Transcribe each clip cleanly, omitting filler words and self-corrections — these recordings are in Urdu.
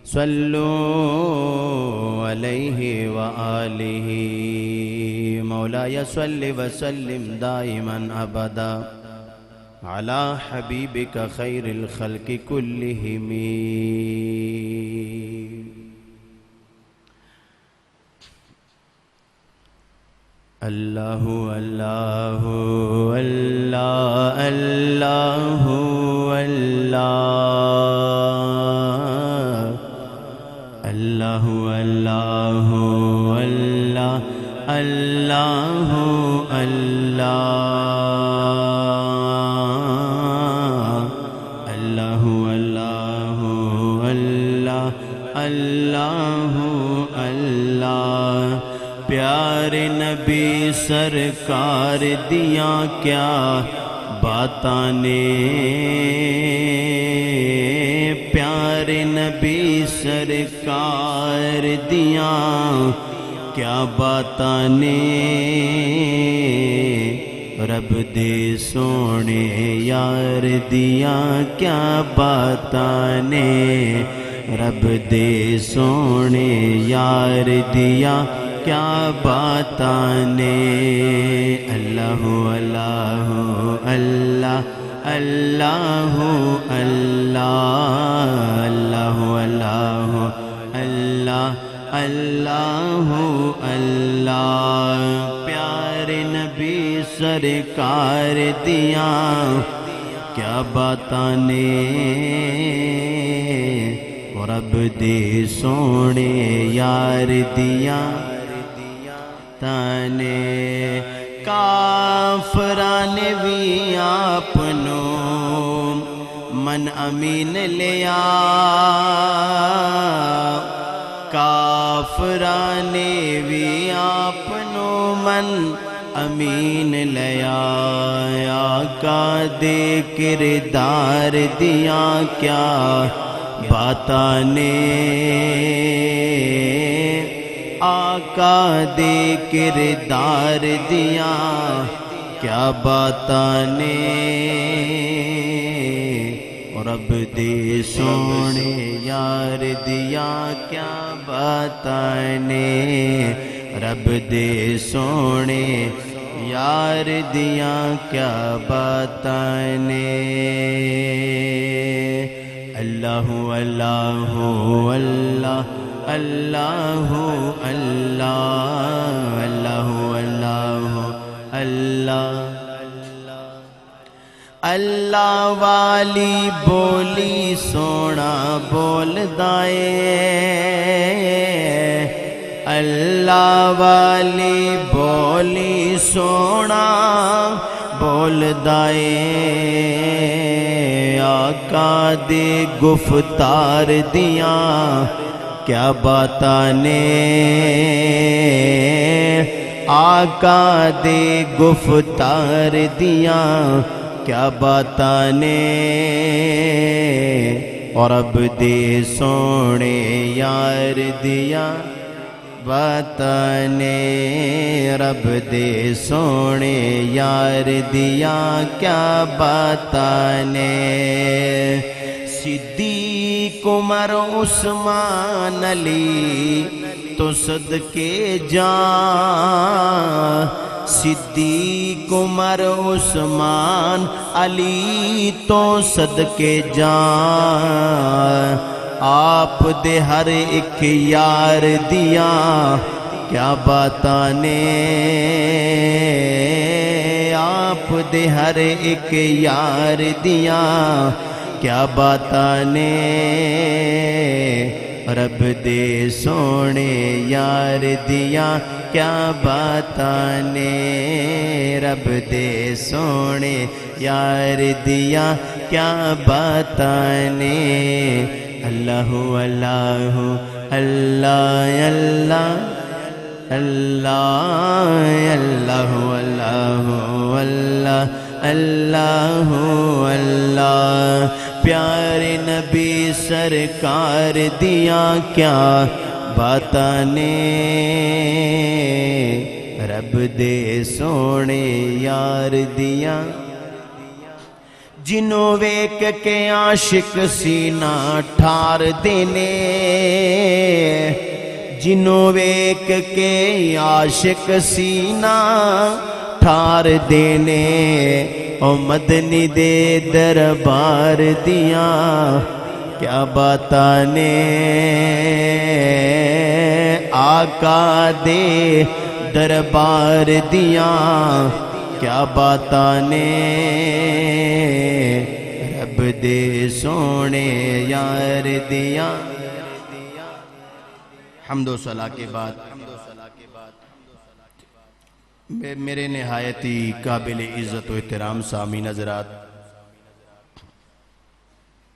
صلوا علیہ وآلہ مولاي صل وسلم دائما ابدا على حبیبک خیر الخلق کلہم اللہ اللہ اللہ اللہ اللہ اللہ اللہ اللہ اللہ اللہ پیارے نبی سرکار دیا کیا باتاں نے پیارے نبی سرکار دیا کیا باتاں نے رب دے سونے یار دیا کیا باتاں نے رب دے سونے یار دیا کیا باتاں نے اللہ اللہ اللہ اللہ اللہ اللہ اللہ اللہ اللہ پیارے نبی سرکار دیا کیا باتاں نے رب دے سونے یار دیا تانے کافران بھی آپنو من امین لیا کافران بھی آپنو من امین لیا آقا دے کردار دیا کیا باتاں نے آقا دے کردار دیا کیا باتاں نے رب دے سونے یار دیا کیا باتاں نے رب دے سونے یار دیا کیا باتاں نے اللہ اللہ اللہ اللہ اللہ اللہ اللہ اللہ اللہ والی بولی سونا بول دائے اللہ والی بولی سونا بول دائے آقا دے گفتار دیا کیا باتاں نے آقا دے گفتار دیا کیا باتاں نے اور رب دے سونے یار دیا باتاں نے رب دے سونے یار دیا کیا باتاں نے صدیق عمر عثمان علی تو صدقے جان صدیق عمر عثمان علی تو صدقے جان آپ دے ہر ایک یار دیا کیا باتاں نے آپ دے ہر ایک یار دیا کیا باتاں نے رب دے سونے یار دیا کیا باتاں نے رب دے سونے یار دیا کیا باتاں نے اللہ اللہ اللہ اللہ اللہ اللہ اللہ اللہ اللہ پیارے نبی سرکار دیا کیا باتاں نے رب دے سونے یار دیا جنوں ویک کے عاشق سینہ ٹھار دینے جنوں ویک کے عاشق سینہ ٹھار دینے او مدنی دے دربار دیاں کیا باتاں نے آقا دے دربار دیاں کیا باتاں نے رب دے سونے یار دیاں. حمد و ثنا کے بعد میرے نہایت ہی قابل عزت و احترام سامعین حضرات،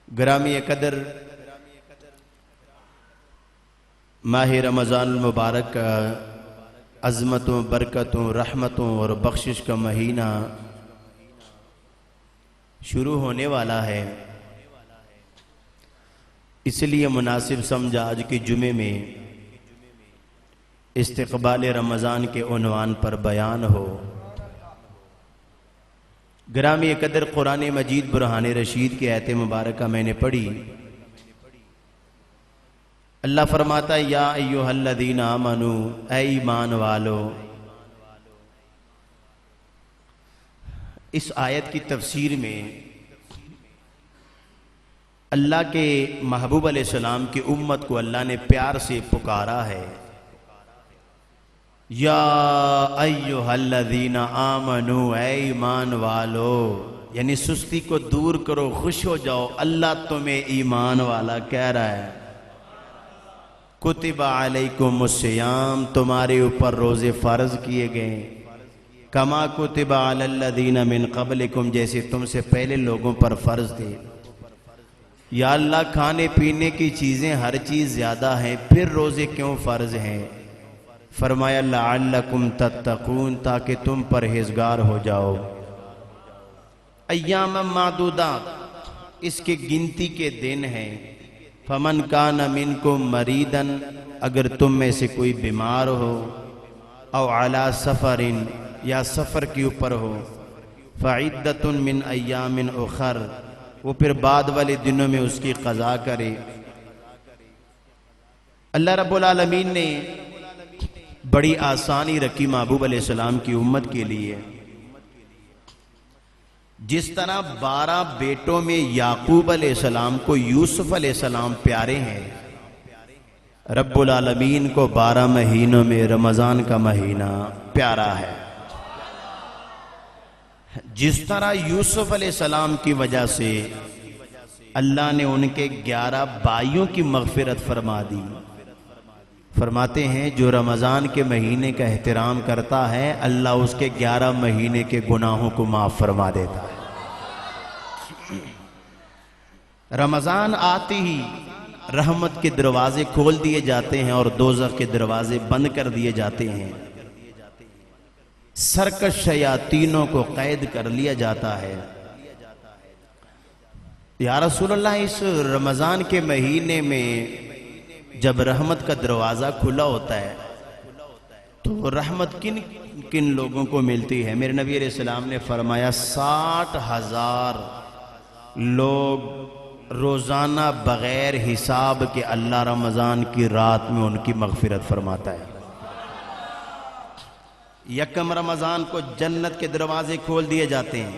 گرامی قدر ماہ رمضان المبارک کا عظمتوں، برکتوں، رحمتوں اور بخشش کا مہینہ شروع ہونے والا ہے، اس لیے مناسب سمجھا آج کے جمعے میں استقبال رمضان کے عنوان پر بیان ہو. گرامی قدر قرآن مجید برہان رشید کی آیت مبارکہ میں نے پڑھی. اللہ فرماتا ہے یا ایھا الذین آمنوا، اے ایمان والو. اس آیت کی تفسیر میں اللہ کے محبوب علیہ السلام کی امت کو اللہ نے پیار سے پکارا ہے، یا ایھا الذین آمنوا، اے ایمان والو، یعنی سستی کو دور کرو، خوش ہو جاؤ، اللہ تمہیں ایمان والا کہہ رہا ہے. کتب علیکم الصیام، تمہارے اوپر روزے فرض کیے گئے، کما کتب علی الذین من قبلکم، جیسے تم سے پہلے لوگوں پر فرض تھے. یا اللہ کھانے پینے کی چیزیں ہر چیز زیادہ ہیں، پھر روزے کیوں فرض ہیں؟ فرمایا لعلکم تتقون، تاکہ تم پرہیزگار ہو جاؤ. ایام معدودات، اس کے گنتی کے دن ہیں. فمن کان منکم مریضا، اگر تم میں سے کوئی بیمار ہو، او علی سفر، یا سفر کے اوپر ہو، فعدۃ من ایام اخر، وہ پھر بعد والے دنوں میں اس کی قضا کرے. اللہ رب العالمین نے بڑی آسانی رکھی محبوب علیہ السلام کی امت کے لیے. جس طرح 12 بیٹوں میں یعقوب علیہ السلام کو یوسف علیہ السلام پیارے ہیں، رب العالمین کو 12 مہینوں میں رمضان کا مہینہ پیارا ہے. جس طرح یوسف علیہ السلام کی وجہ سے اللہ نے ان کے 11 بھائیوں کی مغفرت فرما دی. فرماتے ہیں جو رمضان کے مہینے کا احترام کرتا ہے، اللہ اس کے 11 مہینے کے گناہوں کو معاف فرما دیتا ہے. رمضان آتے ہی رحمت کے دروازے کھول دیے جاتے ہیں اور دوزخ کے دروازے بند کر دیے جاتے ہیں. سرکش شیاطینوں کو قید کر لیا جاتا ہے. یا رسول اللہ، اس رمضان کے مہینے میں جب رحمت کا دروازہ کھلا ہوتا ہے تو رحمت کن کن لوگوں کو ملتی ہے؟ میرے نبی علیہ السلام نے فرمایا 60,000 لوگ روزانہ بغیر حساب کے اللہ رمضان کی رات میں ان کی مغفرت فرماتا ہے. یکم رمضان کو جنت کے دروازے کھول دیے جاتے ہیں.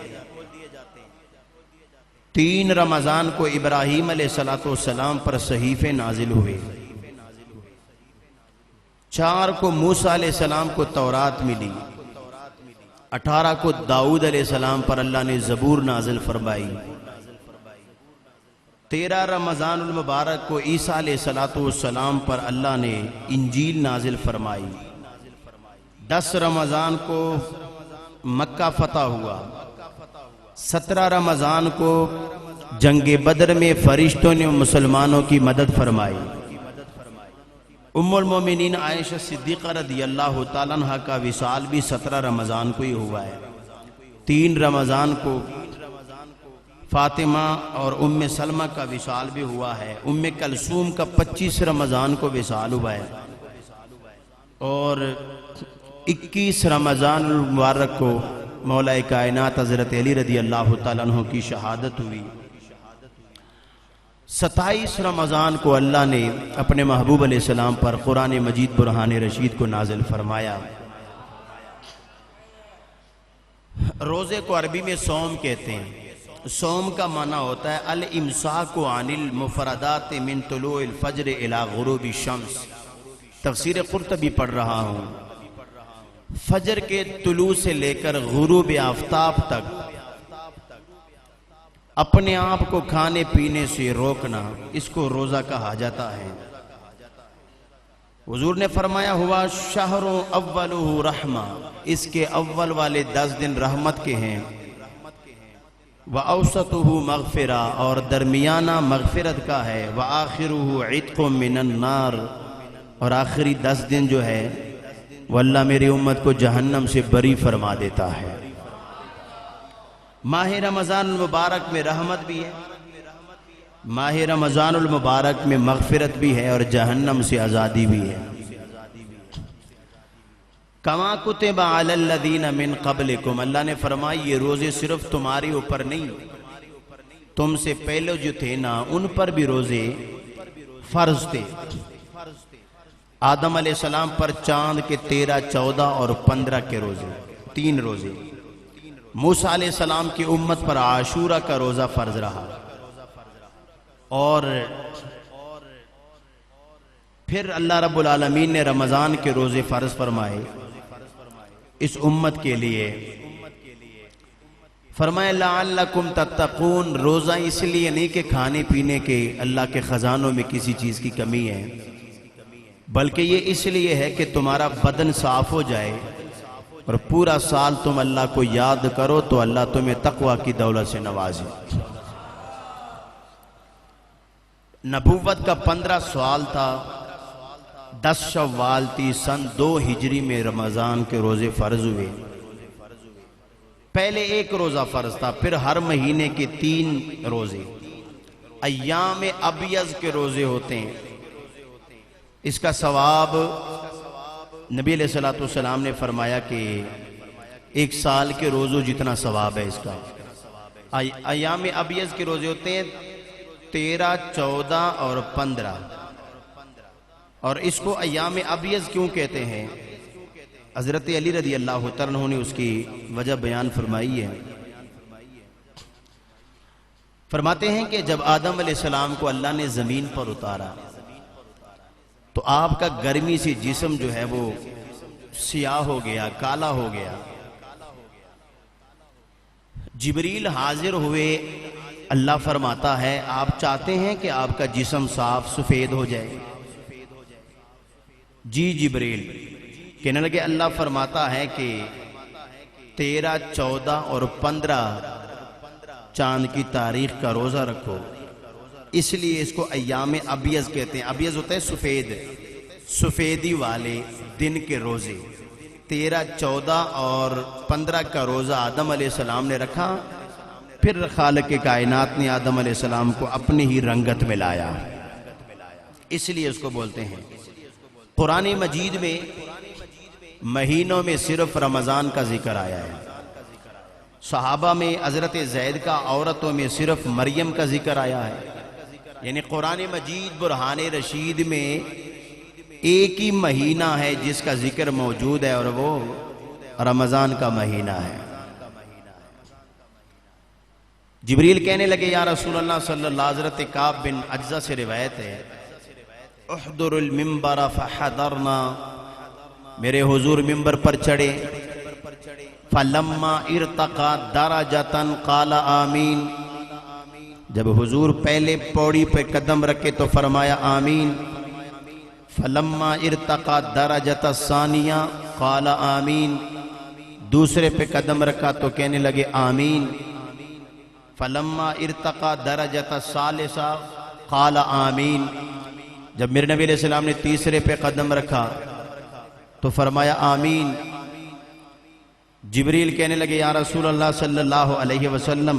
3 رمضان کو ابراہیم علیہ السلام پر صحیفے نازل ہوئے. 4 کو موسیٰ علیہ السلام کو تورات ملی. 18 کو داؤد علیہ السلام پر اللہ نے زبور نازل فرمائی. 13 رمضان المبارک کو عیسیٰ علیہ السلام پر اللہ نے انجیل نازل فرمائی. 10 رمضان کو مکہ فتح ہوا. 17 رمضان کو جنگ بدر میں فرشتوں نے مسلمانوں کی مدد فرمائی. ام المومنین عائشہ صدیقہ رضی اللہ تعالیٰ عنہ کا وصال بھی 17 رمضان کو ہی ہوا ہے. 3 رمضان کو فاطمہ اور ام سلمہ کا وصال بھی ہوا ہے. ام کلثوم کا 25 رمضان کو وصال ہوا ہے. اور 21 رمضان المبارک کو مولا کائنات حضرت علی رضی اللہ تعالیٰ عنہ کی شہادت ہوئی۔ 27 رمضان کو اللہ نے اپنے محبوب علیہ السلام پر قرآن مجید برہان رشید کو نازل فرمایا۔ روزے کو عربی میں صوم کہتے ہیں۔ صوم کا معنی ہوتا ہے الامساک عن المفردات من طلوع الفجر الى غروب الشمس۔ تفسیر قرطبی پڑھ رہا ہوں۔ فجر کے طلوع سے لے کر غروب آفتاب تک اپنے آپ کو کھانے پینے سے روکنا، اس کو روزہ کہا جاتا ہے۔ حضور نے فرمایا ہوا شہر اولہ رحمہ، اس کے اول والے 10 دن رحمت کے ہیں، وَأَوْسَطُهُ مَغْفِرَةٌ، اور درمیانہ مغفرت کا ہے، وَآخِرُهُ عِتْقٌ مِّنَ النَّارِ، اور آخری 10 دن جو ہے وہ اللہ میری امت کو جہنم سے بری فرما دیتا ہے۔ ماہ رمضان المبارک میں رحمت بھی ہے، ماہ رمضان المبارک میں مغفرت بھی ہے، اور جہنم سے آزادی بھی ہے۔ کما کتب علی الذین من قبلکم، اللہ نے فرمایا یہ روزے صرف تمہارے اوپر نہیں، تم سے پہلے جو تھے نا ان پر بھی روزے فرض تھے۔ آدم علیہ السلام پر چاند کے 13، 14 اور 15 کے روزے، 3 روزے۔ موسیٰ علیہ السلام کی امت پر عاشورہ کا روزہ فرض رہا، اور پھر اللہ رب العالمین نے رمضان کے روزے فرض فرمائے اس امت کے لیے۔ فرمایا لعلکم تتقون، روزہ اس لیے نہیں کہ کھانے پینے کے اللہ کے خزانوں میں کسی چیز کی کمی ہے، بلکہ یہ اس لیے ہے کہ تمہارا بدن صاف ہو جائے اور پورا سال تم اللہ کو یاد کرو تو اللہ تمہیں تقوی کی دولت سے نوازے۔ نبوت کا 15 سال تھا، 10 شوال تھی، سن 2 ہجری میں رمضان کے روزے فرض ہوئے۔ پہلے 1 روزہ فرض تھا، پھر ہر مہینے کے 3 روزے ایام ابیض کے روزے ہوتے ہیں۔ اس کا ثواب نبی علیہ السلام نے فرمایا کہ 1 سال کے روزوں جتنا ثواب ہے اس کا۔ ایام ابیض کے روزے ہوتے ہیں 13، 14 اور 15، اور اس کو ایام ابیض کیوں کہتے ہیں؟ حضرت علی رضی اللہ تعالیٰ عنہ نے اس کی وجہ بیان فرمائی ہے۔ فرماتے ہیں کہ جب آدم علیہ السلام کو اللہ نے زمین پر اتارا تو آپ کا گرمی سے جسم جو ہے وہ سیاہ ہو گیا، کالا ہو گیا۔ جبریل حاضر ہوئے، اللہ فرماتا ہے آپ چاہتے ہیں کہ آپ کا جسم صاف سفید ہو جائے؟ جی جبریل۔ کہنے لگے اللہ فرماتا ہے کہ 13، 14 اور 15 چاند کی تاریخ کا روزہ رکھو، اس لیے اس کو ایام ابیض کہتے ہیں۔ ابیض ہوتا ہے سفید، سفیدی والے دن کے روزے۔ 13، 14 اور 15 کا روزہ آدم علیہ السلام نے رکھا، پھر خالق کائنات نے آدم علیہ السلام کو اپنی ہی رنگت میں لایا، اس لیے اس کو بولتے ہیں۔ قرآن مجید میں مہینوں میں صرف رمضان کا ذکر آیا ہے۔ صحابہ میں حضرت زید کا، عورتوں میں صرف مریم کا ذکر آیا ہے۔ یعنی قرآن مجید برہان رشید میں ایک ہی مہینہ ہے جس کا ذکر موجود ہے، اور وہ رمضان کا مہینہ ہے۔ جبریل کہنے لگے یا رسول اللہ صلی اللہ، حضرت کعب بن عجزہ سے روایت ہے، احضر المنبر فحضرنا، میرے حضور ممبر پر چڑھے، فلما ارتقى درجة قال آمین، جب حضور پہلے پوڑی پہ قدم رکھے تو فرمایا آمین، فلما ارتقى درجة الثانیہ قال آمین، دوسرے پہ قدم رکھا تو کہنے لگے آمین، فلما ارتقى درجة الثالثہ قال آمین، جب میرے نبی علیہ السلام نے تیسرے پہ قدم رکھا تو فرمایا آمین۔ جبریل کہنے لگے یا رسول اللہ صلی اللہ علیہ وسلم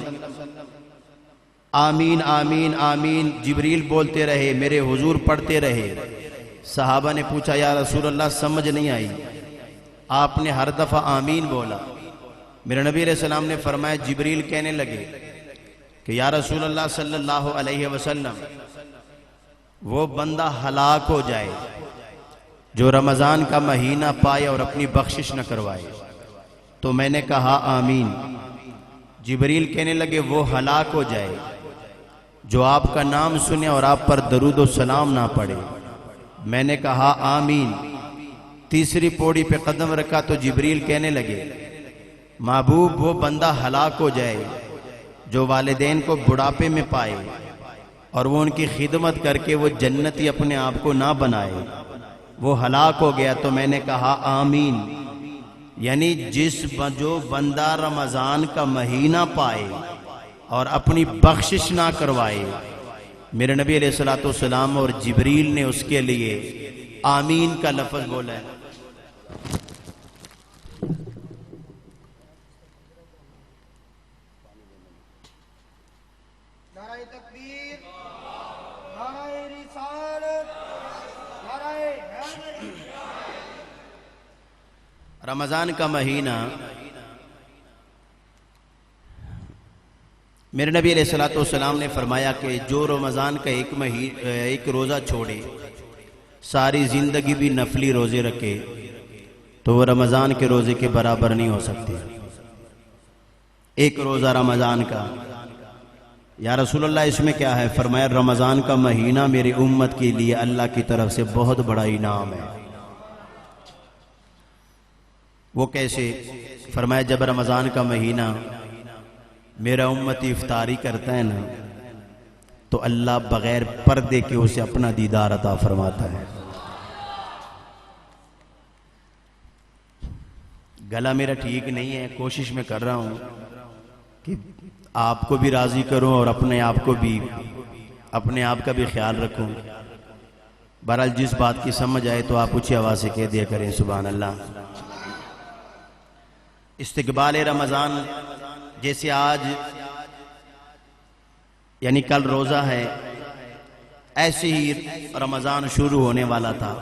آمین آمین آمین، جبریل بولتے رہے، میرے حضور پڑھتے رہے۔ صحابہ نے پوچھا یا رسول اللہ سمجھ نہیں آئی، آپ نے ہر دفعہ آمین بولا۔ میرے نبی علیہ السلام نے فرمایا، جبریل کہنے لگے کہ یا رسول اللہ صلی اللہ علیہ وسلم، وہ بندہ ہلاک ہو جائے جو رمضان کا مہینہ پائے اور اپنی بخشش نہ کروائے۔ تو میں نے کہا آمین۔ جبریل کہنے لگے، وہ ہلاک ہو جائے جو آپ کا نام سنے اور آپ پر درود و سلام نہ پڑے۔ میں نے کہا آمین۔ تیسری پوڑی پہ قدم رکھا تو جبریل کہنے لگے، محبوب وہ بندہ ہلاک ہو جائے جو والدین کو بڑھاپے میں پائے اور وہ ان کی خدمت کر کے وہ جنتی اپنے آپ کو نہ بنائے، وہ ہلاک ہو گیا۔ تو میں نے کہا آمین۔ یعنی جو بندہ رمضان کا مہینہ پائے اور اپنی بخشش نہ کروائے، میرے نبی علیہ الصلوۃ والسلام اور جبریل نے اس کے لیے آمین کا لفظ بولا ہے۔ نعرہ تکبیر، نعرہ رسالت، نعرہ حیدر۔ رمضان کا مہینہ، میرے نبی علیہ الصلوۃ والسلام نے فرمایا کہ جو رمضان کا ایک روزہ چھوڑے، ساری زندگی بھی نفلی روزے رکھے، تو وہ رمضان کے روزے کے برابر نہیں ہو سکتے۔ ایک روزہ رمضان کا، یا رسول اللہ اس میں کیا ہے؟ فرمایا رمضان کا مہینہ میری امت کے لیے اللہ کی طرف سے بہت بڑا انعام ہے۔ وہ کیسے؟ فرمایا جب رمضان کا مہینہ میرا امتی افطاری کرتا ہے نا، تو اللہ بغیر پردے کے اسے اپنا دیدار عطا فرماتا ہے۔ گلا میرا ٹھیک نہیں ہے، کوشش میں کر رہا ہوں کہ آپ کو بھی راضی کروں اور اپنے آپ کا بھی خیال رکھوں۔ بہرحال جس بات کی سمجھ آئے تو آپ اونچی آواز سے کہہ دیا کریں سبحان اللہ۔ استقبال رمضان، جیسے آج یعنی کل روزہ ہے، ایسے ہی رمضان شروع ہونے والا تھا۔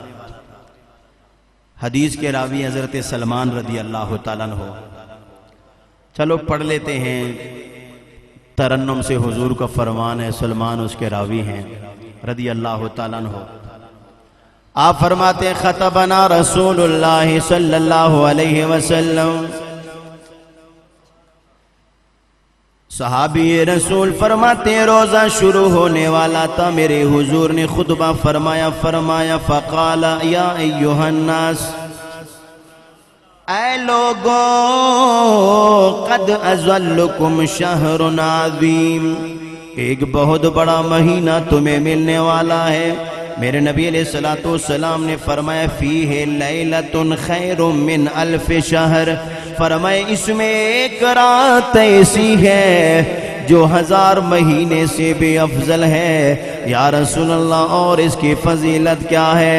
حدیث کے راوی حضرت سلمان رضی اللہ تعالیٰ عنہ، چلو پڑھ لیتے ہیں۔ ترنم سے حضور کا فرمان ہے، سلمان اس کے راوی ہیں رضی اللہ تعالیٰ عنہ۔ آپ فرماتے ہیں خطبنا رسول اللہ صلی اللہ علیہ وسلم، صحابی رسول فرماتے ہیں روزہ شروع ہونے والا تھا، میرے حضور نے خطبہ فرمایا فقال یا ایھا الناس، اے لوگوں، قد اظلکم شہر عظیم، ایک بہت بڑا مہینہ تمہیں ملنے والا ہے۔ میرے نبی علیہ الصلوۃ والسلام نے فرمایا فیہ لیلۃ خیر من الف شہر، فرمایا اس میں ایک رات ایسی ہے جو 1000 مہینے سے بھی افضل ہے۔ یا رسول اللہ اور اس کی فضیلت کیا ہے؟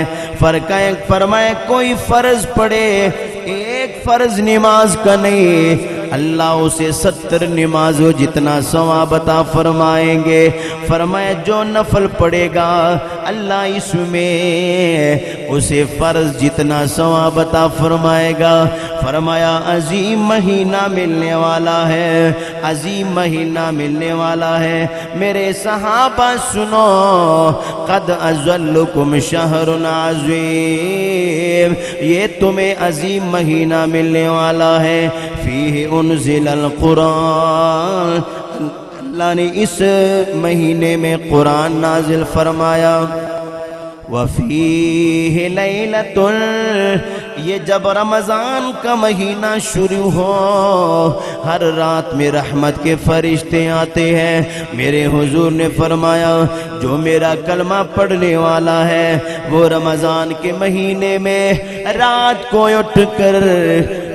فرمایا کوئی فرض پڑھے، ایک فرض نماز کا نہیں، اللہ اسے 70 نمازوں جتنا ثواب عطا فرمائیں گے۔ فرمایا جو نفل پڑھے گا اللہ اس میں اسے فرض جتنا ثواب عطا فرمائے گا۔ فرمایا عظیم مہینہ ملنے والا ہے، عظیم مہینہ ملنے والا ہے۔ میرے صحابہ سنو، قد اظلکم شہر عظیم، یہ تمہیں عظیم مہینہ ملنے والا ہے۔ فیہ انزل القرآن، اللہ نے اس مہینے میں قرآن نازل فرمایا۔ وفیہ لیلۃ، یہ جب رمضان کا مہینہ شروع ہو، ہر رات میں رحمت کے فرشتے آتے ہیں۔ میرے حضور نے فرمایا جو میرا کلمہ پڑھنے والا ہے وہ رمضان کے مہینے میں رات کو اٹھ کر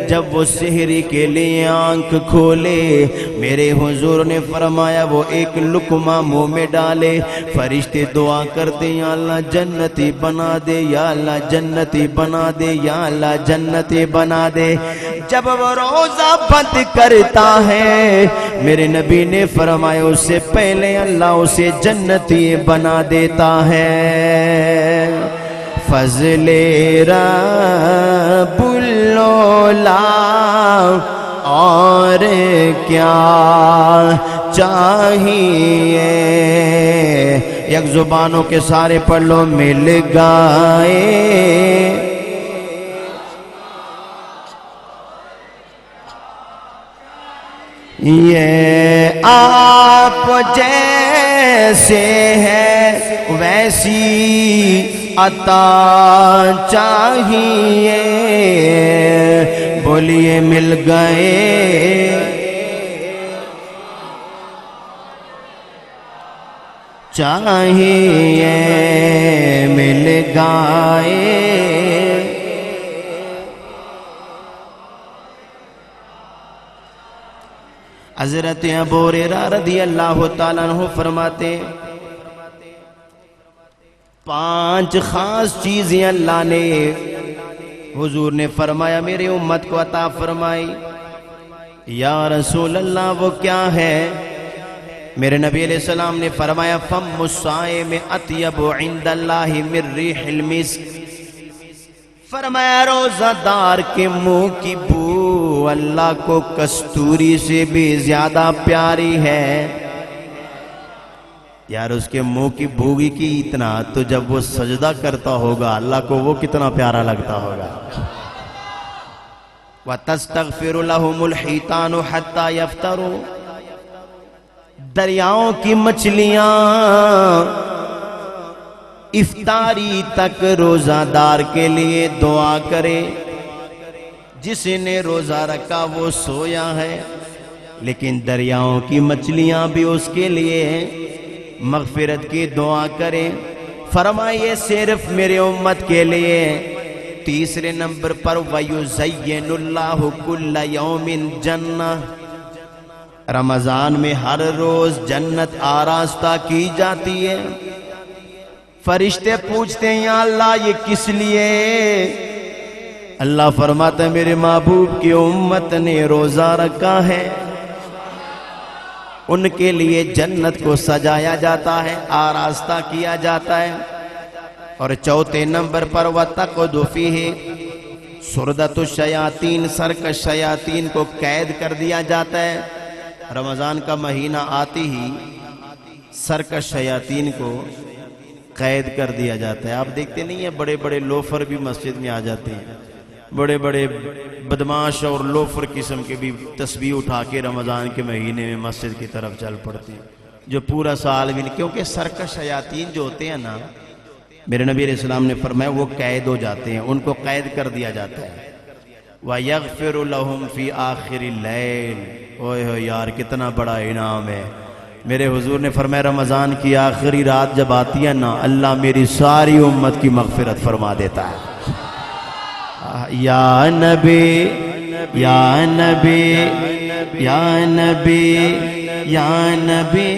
جب وہ سحری کے لیے آنکھ کھولے، میرے حضور نے فرمایا وہ ایک لقمہ منہ میں ڈالے، فرشتے دعا کرتے یا اللہ جنتی بنا دے، یا اللہ جنتی بنا دے، یا اللہ جنتی بنا دے۔ جب وہ روزہ بند کرتا ہے، میرے نبی نے فرمایا اس سے پہلے اللہ اسے جنتی بنا دیتا ہے۔ فضل رب العلا اور کیا چاہیے؟ یک زبانوں کے سارے پڑھ لو، مل گئے یہ آپ جیسے ہے ویسی عطا چاہیے، بولیے مل گئے چاہیے، مل گئے حضرت ابو ہریرہ رضی اللہ تعالیٰ عنہ فرماتے 5 خاص چیزیں اللہ نے، حضور نے فرمایا میری امت کو عطا فرمائی۔ یا رسول اللہ وہ کیا ہے؟ میرے نبی علیہ السلام نے فرمایا فم الصائم اطیب عند اللہ من ریح المسک، فرمایا روزہ دار کے منہ کی بو اللہ کو کستوری سے بھی زیادہ پیاری ہے۔ یار اس کے منہ کی بوگی کی اتنا، تو جب وہ سجدہ کرتا ہوگا اللہ کو وہ کتنا پیارا لگتا ہوگا۔ وَتَسْتَغْفِرُ لَهُمُ الْحِيتَانُ حَتَّى يَفْتَرُوا، دریاؤں کی مچھلیاں افطاری تک روزہ دار کے لیے دعا کرے۔ جس نے روزہ رکھا وہ سویا ہے، لیکن دریاؤں کی مچھلیاں بھی اس کے لیے مغفرت کی دعا کریں۔ فرمائیے صرف میرے امت کے لیے۔ تیسرے نمبر پر وَيُزَيِّنُ اللَّهُ كُلَّ يَوْمٍ جَنَّةً، رمضان میں ہر روز جنت آراستہ کی جاتی ہے۔ فرشتے پوچھتے ہیں یا اللہ یہ کس لیے؟ اللہ فرماتا ہے میرے محبوب کی امت نے روزہ رکھا ہے، ان کے لیے جنت کو سجایا جاتا ہے، آراستہ کیا جاتا ہے۔ اور چوتھے نمبر پر وَتَقْعُدُ فِيهِ سُرْدَةُ الشَّيَاطِينِ، سرکش شیاطین کو قید کر دیا جاتا ہے۔ رمضان کا مہینہ آتی ہی سرکش شیاطین کو قید کر دیا جاتا ہے۔ آپ دیکھتے نہیں ہیں بڑے بڑے لوفر بھی مسجد میں آ جاتے ہیں، بڑے بڑے بدماش اور لوفر قسم کے بھی تسبیح اٹھا کے رمضان کے مہینے میں مسجد کی طرف چل پڑتے ہیں، جو پورا سال بھی نہیں، کیونکہ سرکش شیاطین جو ہوتے ہیں نا، میرے نبی علیہ السلام نے فرمایا وہ قید ہو جاتے ہیں، ان کو قید کر دیا جاتا ہے۔ وَيَغْفِرُ لَهُمْ فِي آخِرِ اللَّيْلِ، اوہ یار کتنا بڑا انعام ہے۔ میرے حضور نے فرمایا رمضان کی آخری رات جب آتی ہے نا، اللہ میری ساری امت کی مغفرت فرما دیتا ہے۔ یا نبی یا نبی یا نبی یا نبی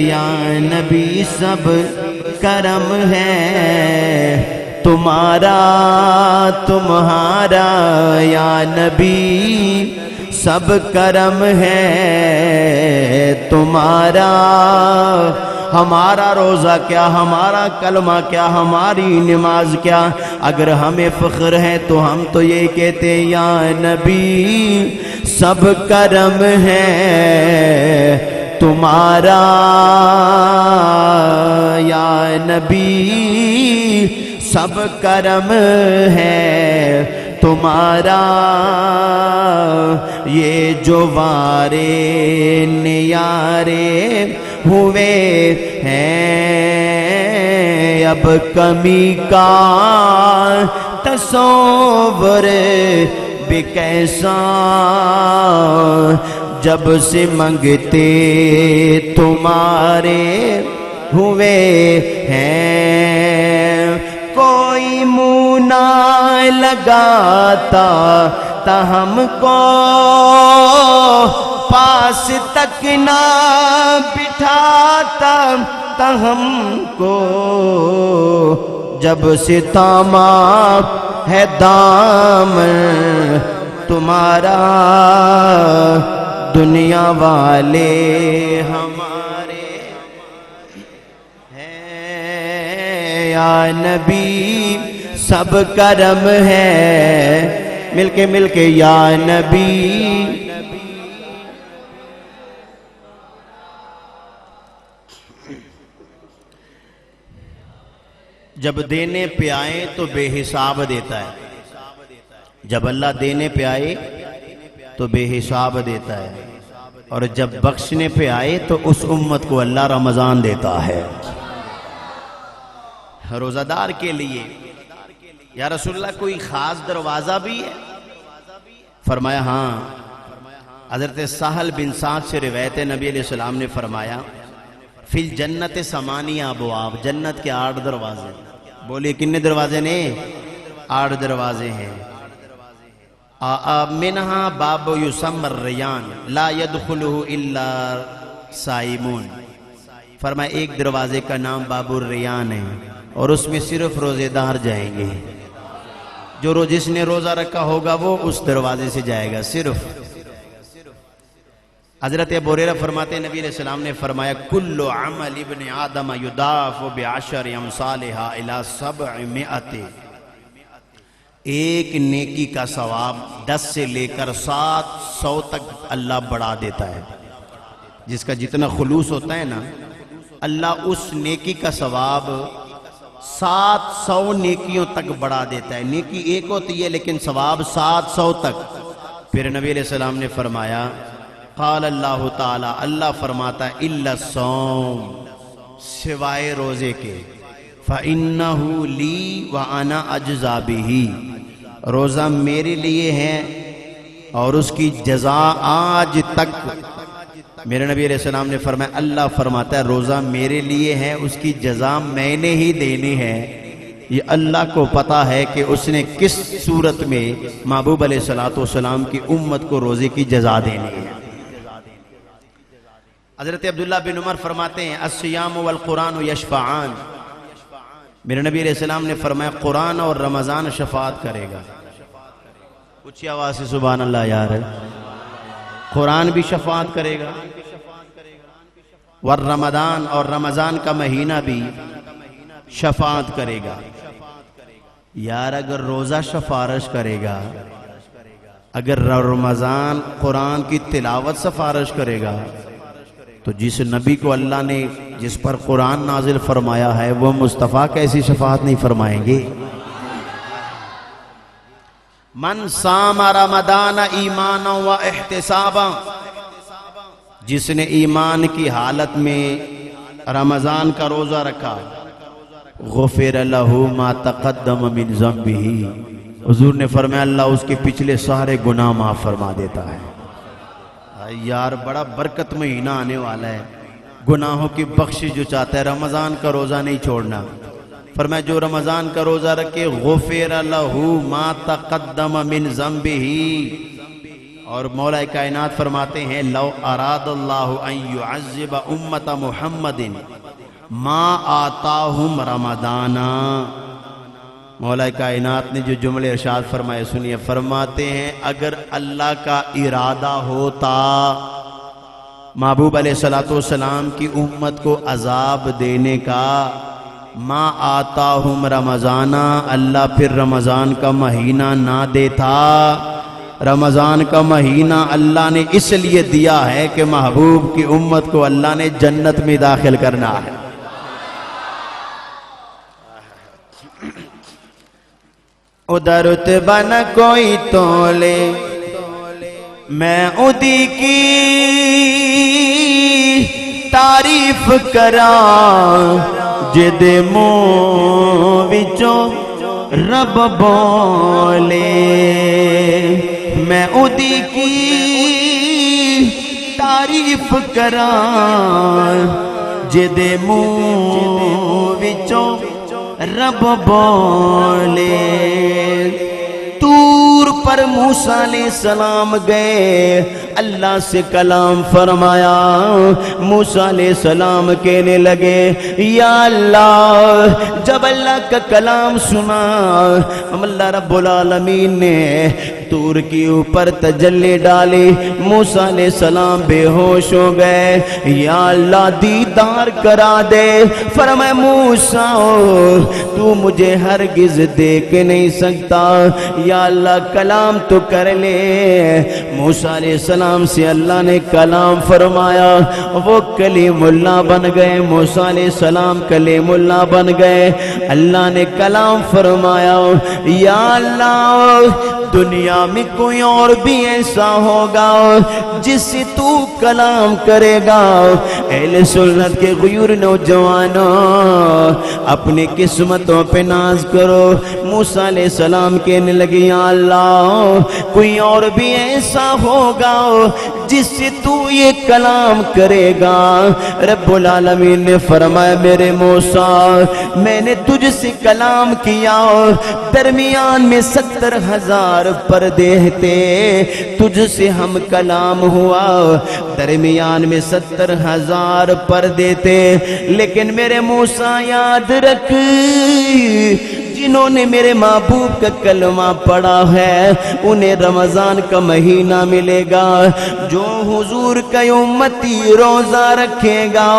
یا نبی، سب کرم ہے تمہارا تمہارا، یا نبی سب کرم ہے تمہارا۔ ہمارا روزہ کیا، ہمارا کلمہ کیا، ہماری نماز کیا، اگر ہمیں فخر ہے تو ہم تو یہ کہتے ہیں یا نبی سب کرم ہے تمہارا، یا نبی سب کرم ہے تمہارا۔ یہ جو وارے نیارے ہوئے ہیں، اب کمی کا تصور بھی کیسا، جب سے منگتے تمہارے ہوئے ہیں، کوئی منہ نہ لگاتا تا ہم کو، پاس تک نہ بٹھاتا تا ہم کو، جب سے تاما ہے دامن تمہارا، دنیا والے ہمارے ہیں، یا نبی سب کرم ہے، مل کے یا نبی جب دینے پہ آئے تو بے حساب دیتا ہے. جب اللہ دینے پہ آئے تو بے حساب دیتا ہے، اور جب بخشنے پہ آئے تو اس امت کو اللہ رمضان دیتا ہے. روزہ دار کے لیے یا رسول اللہ کوئی خاص دروازہ بھی ہے؟ فرمایا ہاں. حضرت سہل بن سعد سے روایت ہے، نبی علیہ السلام نے فرمایا فی الجنت ثمانیہ ابواب، جنت کے 8 دروازے. بولیے کتنے دروازے نے؟ 8 دروازے ہیں. منہا باب یسمى الریان لا يدخلہ الا صائمون. فرمایا ایک دروازے کا نام باب الریان ہے، اور اس میں صرف روزے دار جائیں گے. جس نے روزہ رکھا ہوگا وہ اس دروازے سے جائے گا صرف. حضرت ابو ہریرہ فرماتے ہیں نبی علیہ السلام نے فرمایا کل عمل ابن آدم یضاعف بعشر امثالها الى 700. ایک نیکی کا ثواب 10 سے لے کر 700 تک اللہ بڑھا دیتا ہے. جس کا جتنا خلوص ہوتا ہے نا، اللہ اس نیکی کا ثواب 700 نیکیوں تک بڑھا دیتا ہے. نیکی ایک ہوتی ہے لیکن ثواب 700 تک. پھر نبی علیہ السلام نے فرمایا قال اللہ تعالی، اللہ فرماتا ہے الا الصوم، سوائے روزے کے، فإنہ لی وأنا اجزا بہ. روزہ میرے لیے ہے اور اس کی جزا آج تک. میرے نبی علیہ السلام نے فرمایا اللہ فرماتا ہے روزہ میرے لیے ہے، اس کی جزا میں نے ہی دینی ہے. یہ اللہ کو پتا ہے کہ اس نے کس صورت میں محبوب علیہ السلام کی امت کو روزے کی جزا دینی ہے. حضرت عبداللہ بن عمر فرماتے ہیں الصیام والقرآن یشفعان. میرے نبی علیہ السلام نے فرمایا قرآن اور رمضان شفاعت کرے گا. اونچی آواز سے سبحان اللہ یار. قرآن بھی شفاعت کرے گا، والرمضان، اور رمضان کا مہینہ بھی شفاعت کرے گا. یار اگر روزہ سفارش کرے گا، اگر رمضان قرآن کی تلاوت سفارش کرے گا، تو جس نبی کو اللہ نے جس پر قرآن نازل فرمایا ہے وہ مصطفیٰ کیسی شفاعت نہیں فرمائیں گے؟ من صام رمضان ایمانا و احتسابا، جس نے ایمان کی حالت میں رمضان کا روزہ رکھا، غفر لہ ما تقدم من ذنبہ، حضور نے فرمایا اللہ اس کے پچھلے سارے گناہ معاف فرما دیتا ہے. یار بڑا برکت مہینہ آنے والا ہے، گناہوں کی بخشش جو چاہتا ہے رمضان کا روزہ نہیں چھوڑنا. فرمایا جو رمضان کا روزہ رکھے غفر لہ ما تقدم من ذنبہ. اور مولا کائنات فرماتے ہیں لو اراد اللہ ان يعذب امت محمد ما آتاہم رمضانا. مولا کائنات نے جو جملے ارشاد فرمائے سنیے. فرماتے ہیں اگر اللہ کا ارادہ ہوتا محبوب علیہ السلام کی امت کو عذاب دینے کا، ما آتاہم رمضانا، اللہ پھر رمضان کا مہینہ نہ دیتا. رمضان کا مہینہ اللہ نے اس لیے دیا ہے کہ محبوب کی امت کو اللہ نے جنت میں داخل کرنا ہے. ادھر بن کوئی تولے میں ادی کی تعریف کرا، جد منہ وچوں رب بولے. میں ادی کی تعریف کرا، جد منہ وچوں رب بولے. طور پر موسیٰ علیہ السلام گئے، اللہ سے کلام فرمایا. موسیٰ علیہ السلام کہنے لگے یا اللہ، جب اللہ کا کلام سنا اللہ رب العالمین نے طور کے اوپر تجلی ڈالی، موسیٰ علیہ السلام بے ہوش ہو گئے. یا اللہ دیدار کرا دے. فرمایا موسیٰ تو مجھے ہرگز دیکھ نہیں سکتا. یا اللہ کلام کلام تو کر لے۔ موسیٰ علیہ السلام سے اللہ نے کلام فرمایا، وہ کلیم اللہ بن گئے، موسیٰ علیہ السلام کلیم اللہ بن گئے۔ اللہ نے کلام فرمایا، یا اللہ دنیا میں کوئی اور بھی ایسا ہوگا جس سے تو کلام کرے گا۔ اہل سنت کے غیور نوجوانوں اپنی قسمتوں پہ ناز کرو۔ موسیٰ علیہ السلام کہنے لگے، یا اللہ کوئی اور بھی ایسا ہوگا جس سے تو یہ کلام کرے گا۔ رب العالمین نے فرمایا، میرے موسیٰ میں نے تجھ سے کلام کیا، درمیان میں 70,000 پردے تھے، تجھ سے ہم کلام ہوا، درمیان میں 70,000 پردے تھے، لیکن میرے موسیٰ یاد رکھ، جنہوں نے میرے محبوب کا کلمہ پڑھا ہے انہیں رمضان کا مہینہ ملے گا۔ جو حضور کا امتی روزہ رکھے گا،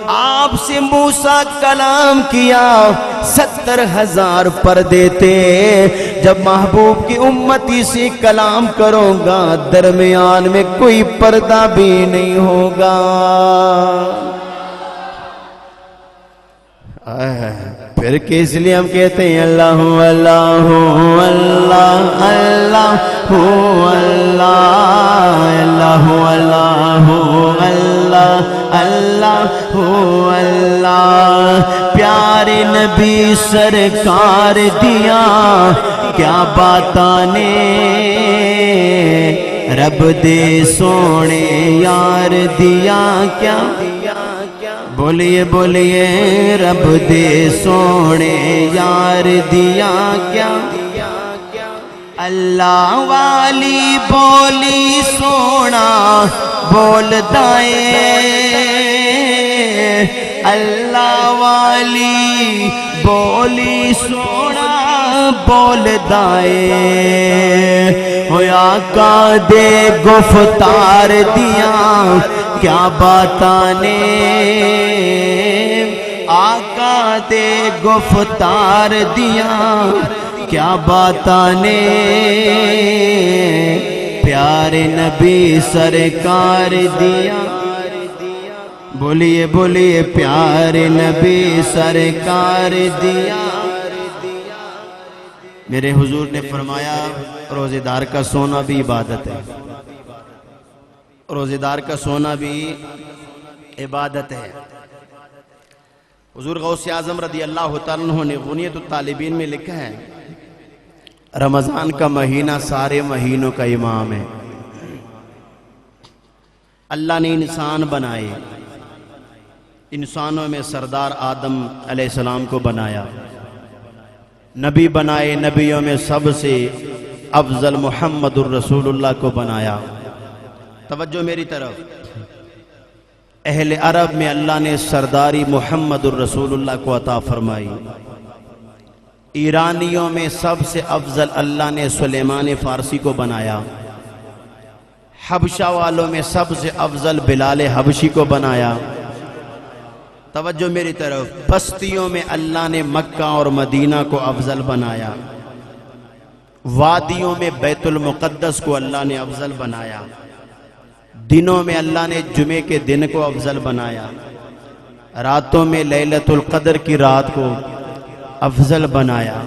آپ سے موسیٰ کلام کیا، 70,000 پردے تھے، جب محبوب کی امتی سے کلام کروں گا درمیان میں کوئی پردہ بھی نہیں ہوگا۔ پھر کس لیے ہم کہتے ہیں اللہ اللہ اللہ اللہ اللہ اللہ اللہ اللہ اللہ۔ پیارے نبی سرکار دیا کیا باتاں نے، رب دے سونے یار دیا کیا، بولیے بولیے رب دے سونے یار دیا کیا۔ اللہ والی بولی سونا بولدا ہے، اللہ والی بولی سونا بولدا ہے، ہوئے آقا دے گفتار دیا کیا باتاں نے، آقا دے گفتار دیا کیا باتاں نے، پیارے نبی سرکار دیا، بولیے بولیے پیارے نبی سرکار دیا۔ میرے حضور نے فرمایا، روزے دار کا سونا بھی عبادت ہے، روزے دار کا سونا بھی عبادت ہے۔ حضور غوث اعظم رضی اللہ تعالیٰ عنہ نے غنیت الطالبین میں لکھا ہے، رمضان کا مہینہ سارے مہینوں کا امام ہے۔ اللہ نے انسان بنائے، انسانوں میں سردار آدم علیہ السلام کو بنایا، نبی بنائے، نبیوں میں سب سے افضل محمد الرسول اللہ کو بنایا۔ توجہ میری طرف، اہل عرب میں اللہ نے سرداری محمد الرسول اللہ کو عطا فرمائی، ایرانیوں میں سب سے افضل اللہ نے سلیمان فارسی کو بنایا، حبشہ والوں میں سب سے افضل بلال حبشی کو بنایا۔ توجہ میری طرف، بستیوں میں اللہ نے مکہ اور مدینہ کو افضل بنایا، وادیوں میں بیت المقدس کو اللہ نے افضل بنایا، دنوں میں اللہ نے جمعے کے دن کو افضل بنایا، راتوں میں لیلۃ القدر کی رات کو افضل بنایا،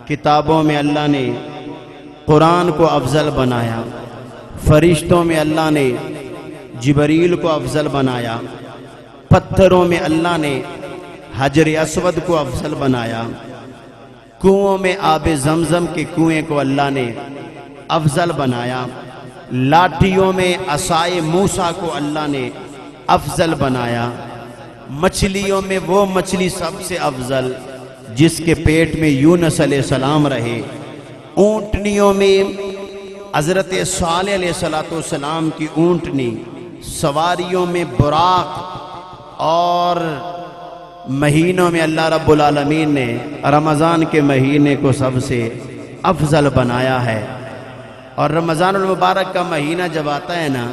کتابوں میں اللہ نے قرآن کو افضل بنایا، فرشتوں میں اللہ نے جبریل کو افضل بنایا، پتھروں میں اللہ نے حجر اسود کو افضل بنایا، کنووں میں آب زمزم کے کنویں کو اللہ نے افضل بنایا، لاٹھیوں میں عصائے موسیٰ کو اللہ نے افضل بنایا، مچھلیوں میں وہ مچھلی سب سے افضل جس کے پیٹ میں یونس علیہ السلام رہے، اونٹنیوں میں حضرت صالح علیہ السلام کی اونٹنی، سواریوں میں براق، اور مہینوں میں اللہ رب العالمین نے رمضان کے مہینے کو سب سے افضل بنایا ہے۔ اور رمضان المبارک کا مہینہ جب آتا ہے نا،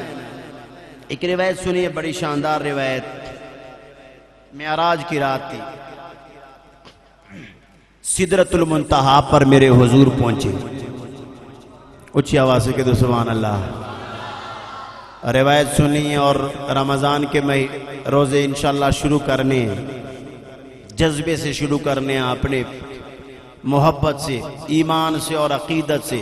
ایک روایت سنیے، بڑی شاندار روایت، معراج کی رات تھی، سدرۃ المنتہا پر میرے حضور پہنچے، اچھی آواز سے کہہ دو سبحان اللہ۔ روایت سنی اور رمضان کے روزے انشاءاللہ شروع کرنے ہیں، جذبے سے شروع کرنے ہیں، اپنے محبت سے، ایمان سے اور عقیدت سے۔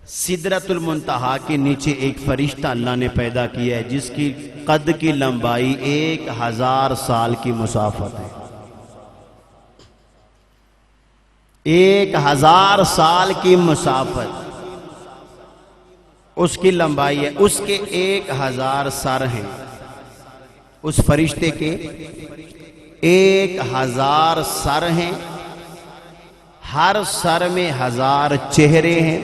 سدرۃ المنتہا کے نیچے ایک فرشتہ اللہ نے پیدا کیا ہے جس کی قد کی لمبائی 1000 سال کی مسافت ہے۔ 1000 سال کی مسافت اس کی لمبائی ہے، اس کے 1000 سر ہیں، اس فرشتے کے 1000 سر ہیں، ہر سر میں 1000 چہرے ہیں،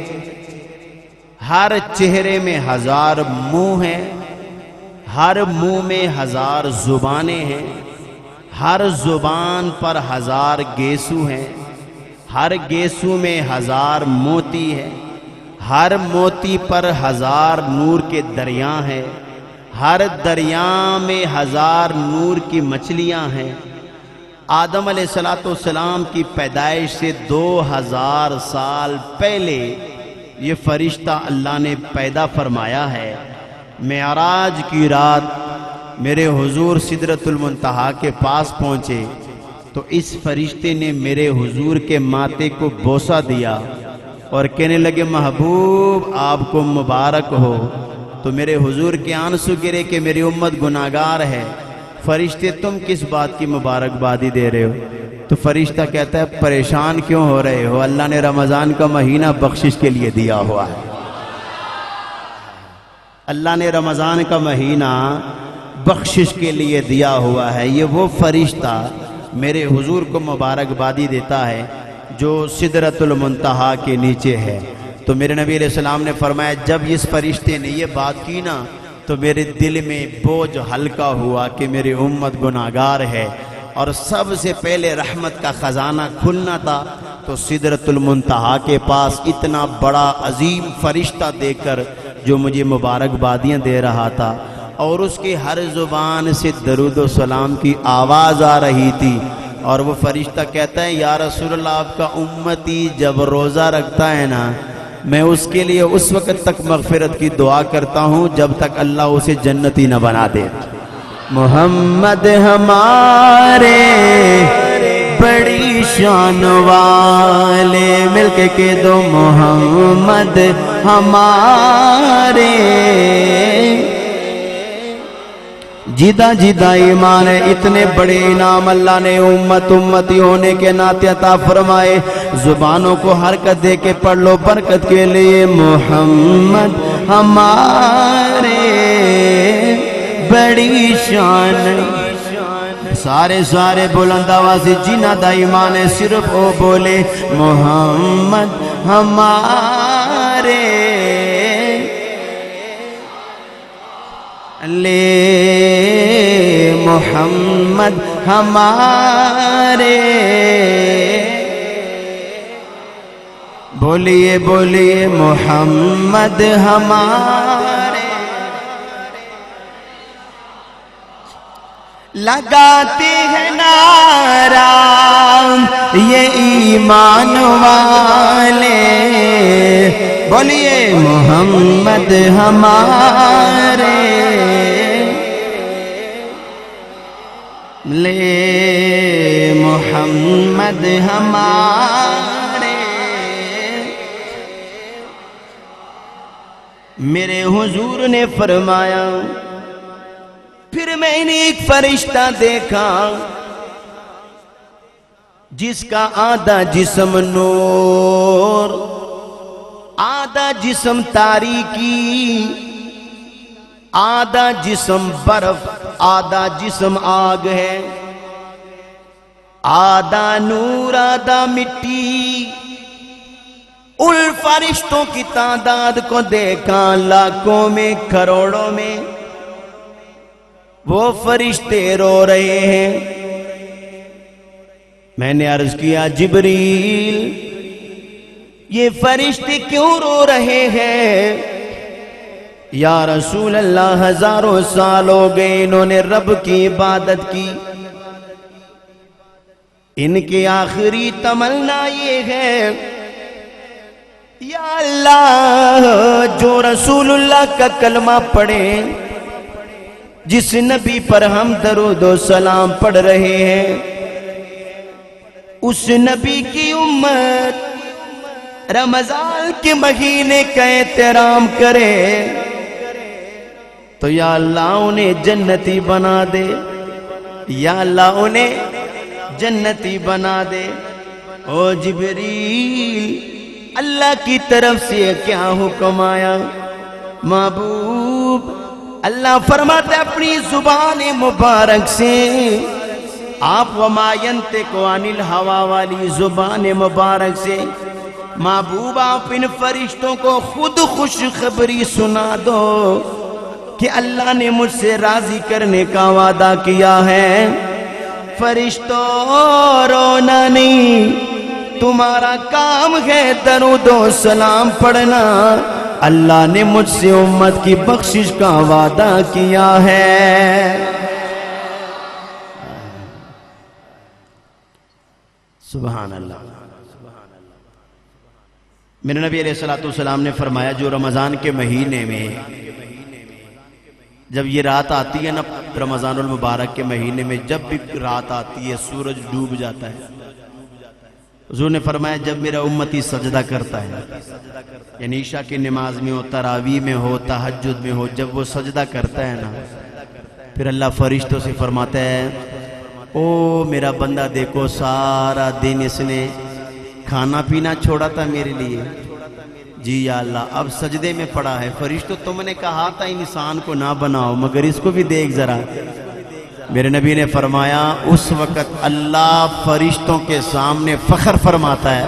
ہر چہرے میں 1000 منہ ہیں، ہر منہ میں 1000 زبانیں ہیں، ہر زبان پر 1000 گیسو ہیں، ہر گیسو میں 1000 موتی ہے، ہر موتی پر 1000 نور کے دریا ہیں، ہر دریا میں 1000 نور کی مچھلیاں ہیں۔ آدم علیہ السلام کی پیدائش سے 2000 سال پہلے یہ فرشتہ اللہ نے پیدا فرمایا ہے۔ معراج کی رات میرے حضور سدرۃ المنتہا کے پاس پہنچے تو اس فرشتے نے میرے حضور کے ماتھے کو بوسہ دیا اور کہنے لگے محبوب آپ کو مبارک ہو۔ تو میرے حضور کے آنسو گرے کہ میری امت گناہگار ہے، فرشتے تم کس بات کی مبارکبادی دے رہے ہو؟ تو فرشتہ کہتا ہے پریشان کیوں ہو رہے ہو، اللہ نے رمضان کا مہینہ بخشش کے لیے دیا ہوا ہے۔ اللہ نے رمضان کا مہینہ بخشش کے لیے دیا ہوا ہے۔ یہ وہ فرشتہ میرے حضور کو مبارکبادی دیتا ہے جو سدرۃ المنتہا کے نیچے ہے۔ تو میرے نبی علیہ السلام نے فرمایا جب اس فرشتے نے یہ بات کی نا تو میرے دل میں بوجھ ہلکا ہوا کہ میری امت گناہگار ہے، اور سب سے پہلے رحمت کا خزانہ کھلنا تھا تو سدرۃ المنتہا کے پاس اتنا بڑا عظیم فرشتہ دے کر جو مجھے مبارکبادیاں دے رہا تھا، اور اس کی ہر زبان سے درود و سلام کی آواز آ رہی تھی، اور وہ فرشتہ کہتا ہے یا رسول اللہ آپ کا امتی جب روزہ رکھتا ہے نا میں اس کے لیے اس وقت تک مغفرت کی دعا کرتا ہوں جب تک اللہ اسے جنتی نہ بنا دے۔ محمد ہمارے بڑی شان والے، مل کے کہہ دو محمد ہمارے، جیدہ جیدہ ایمان ہے، اتنے بڑے انعام اللہ نے امتی ہونے کے ناطے عطا فرمائے۔ زبانوں کو حرکت دے کے پڑھ لو برکت کے لیے، محمد ہمارے بڑی شان، سارے بلند آواز جنہ دا ایمان ہے صرف وہ بولے محمد ہمارے، لے محمد ہمارے، بولیے بولیے محمد ہمارے، لگاتے ہیں نعرہ یہ ایمان والے، بولیے محمد ہمارے، لے محمد ہمارے۔ میرے حضور نے فرمایا پھر میں نے ایک فرشتہ دیکھا جس کا آدھا جسم نور، آدھا جسم تاریکی، آدھا جسم برف، آدھا جسم آگ ہے، آدھا نور آدھا مٹی۔ ان فرشتوں کی تعداد کو دیکھا لاکھوں میں کروڑوں میں، وہ فرشتے رو رہے ہیں۔ میں نے عرض کیا جبریل یہ فرشتے کیوں رو رہے ہیں؟ یا رسول اللہ ہزاروں سال ہو گئے انہوں نے رب کی عبادت کی، ان کی آخری تمنا یہ ہے یا اللہ جو رسول اللہ کا کلمہ پڑھے، جس نبی پر ہم درود و سلام پڑھ رہے ہیں، اس نبی کی امت رمضان کے مہینے کا احترام کرے تو یا اللہ انہیں جنتی بنا دے، یا اللہ انہیں جنتی بنا دے۔ او جبریل، اللہ کی طرف سے کیا حکم آیا؟ محبوب، اللہ فرماتے اپنی زبان مبارک سے، آپ وما ينطق عن الہوا والی زبان مبارک سے محبوب آپ ان فرشتوں کو خود خوشخبری سنا دو کہ اللہ نے مجھ سے راضی کرنے کا وعدہ کیا ہے۔ فرشتوں رونا نہیں، تمہارا کام ہے درود و سلام پڑھنا، اللہ نے مجھ سے امت کی بخشش کا وعدہ کیا ہے۔ سبحان اللہ۔ میرے نبی علیہ السلام نے فرمایا جو رمضان کے مہینے میں جب یہ رات آتی ہے نا، رمضان المبارک کے مہینے میں جب بھی رات آتی ہے سورج ڈوب جاتا ہے، حضور نے فرمایا جب میرا امتی سجدہ کرتا ہے، یعنی عشاء کی نماز میں ہو، تراویح میں ہو، تہجد میں ہو، جب وہ سجدہ کرتا ہے نا، پھر اللہ فرشتوں سے فرماتا ہے او میرا بندہ دیکھو سارا دن اس نے کھانا پینا چھوڑا تھا میرے لیے، جی یا اللہ اب سجدے میں پڑا ہے۔ فرشتوں تم نے کہا تھا انسان کو نہ بناؤ مگر اس کو بھی دیکھ ذرا۔ میرے نبی نے فرمایا اس وقت اللہ فرشتوں کے سامنے فخر فرماتا ہے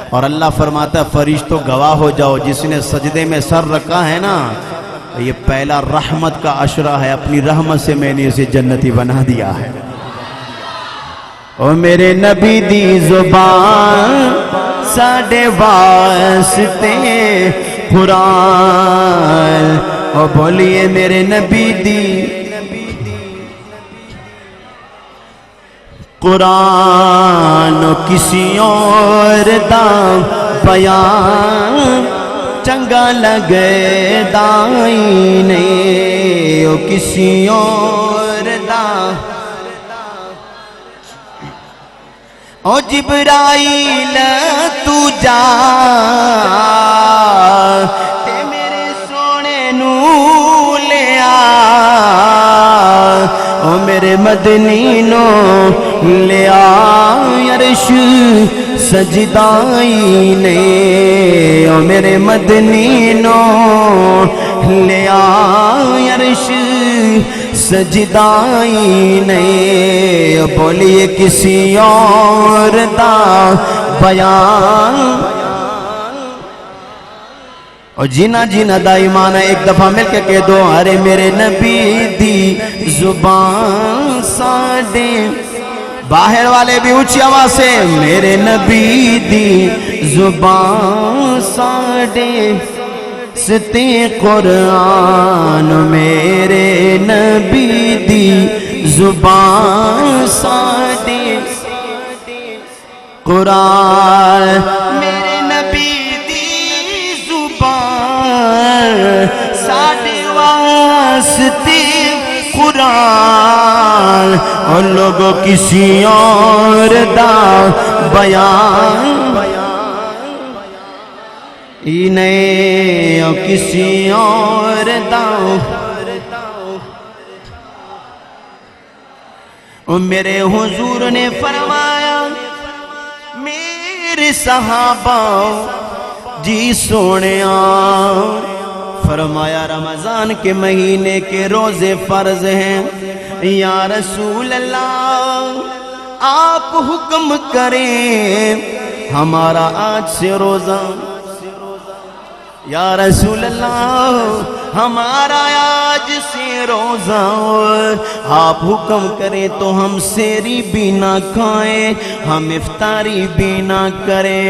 اور اللہ فرماتا ہے فرشتوں گواہ ہو جاؤ، جس نے سجدے میں سر رکھا ہے نا یہ پہلا رحمت کا عشرہ ہے، اپنی رحمت سے میں نے اسے جنتی بنا دیا ہے۔ او میرے نبی دی زبان ساڈے واسطے قرآن، او بولیے میرے نبی دی قرآن، کسی اور دا بیان چنگا لگے دائی نہیں، او کسی اور دا او جبرائیل تو جا تے میرے سونے نو لے آ، او میرے مدنی نو لے آ، عرش سجدائی نے، او میرے مدنی نو لے آ، عرش سجدائی نہیں، بولیے کسی اور دا بیان، اور جینا جینا دا ایمان ہے، ایک دفعہ مل کے کہہ دو ارے میرے نبی دی زبان ساڈے، باہر والے بھی اونچی آواز سے میرے نبی دی زبان ساڈے، ستے قرآن میرے نبی دی زبان ساڈے، قرآن میرے نبی دی زبان ساڈے واسطے قرآن، اور لوگوں کسی اور دا بیان انہیں کسی اور داؤ، میرے حضور نے فرمایا میرے صحابہ جی سونیا، فرمایا رمضان کے مہینے کے روزے فرض ہیں، یا رسول اللہ آپ حکم کریں ہمارا آج سے روزہ، یا رسول اللہ ہمارا آج سے روزہ، آپ حکم کریں تو ہم سحری بھی نہ کھائیں، ہم افطاری بھی نہ کریں،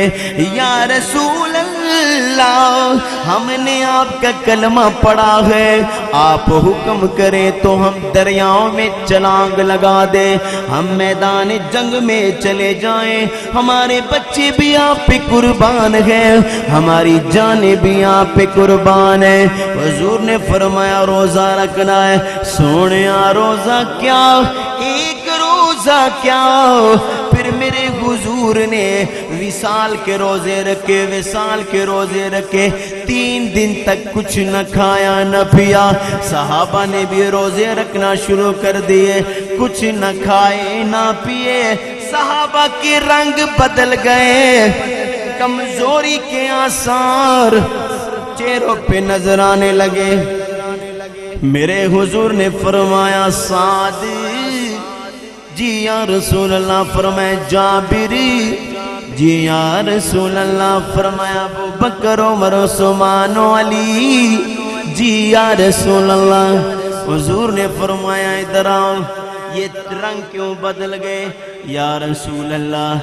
یا رسول اللہ اللہ ہم نے آپ کا کلمہ پڑھا ہے، آپ حکم کریں تو ہم دریاؤں میں چھلانگ لگا دیں، ہم میدان جنگ میں چلے جائیں، ہمارے بچے بھی آپ پہ قربان ہیں، ہماری جانیں بھی آپ پہ قربان ہیں۔ حضور نے فرمایا روزہ رکھنا ہے۔ سونیا روزہ کیا، ایک روزہ کیا؟ پھر میرے حضور نے وصال کے روزے رکھے، وصال کے روزے رکھے، 3 دن تک کچھ نہ کھایا نہ پیا۔ صحابہ نے بھی روزے رکھنا شروع کر دیے، کچھ نہ کھائے نہ پیے۔ صحابہ کے رنگ بدل گئے، کمزوری کے آثار چہروں پہ نظر آنے لگے۔ میرے حضور نے فرمایا سعد جی یا رسول اللہ، فرمایا جابر جی یا رسول اللہ، فرمایا ابو بکر عمر عثمان و علی جی یا رسول اللہ۔ حضور نے فرمایا ادھر آؤ، یہ رنگ کیوں بدل گئے؟ یا رسول اللہ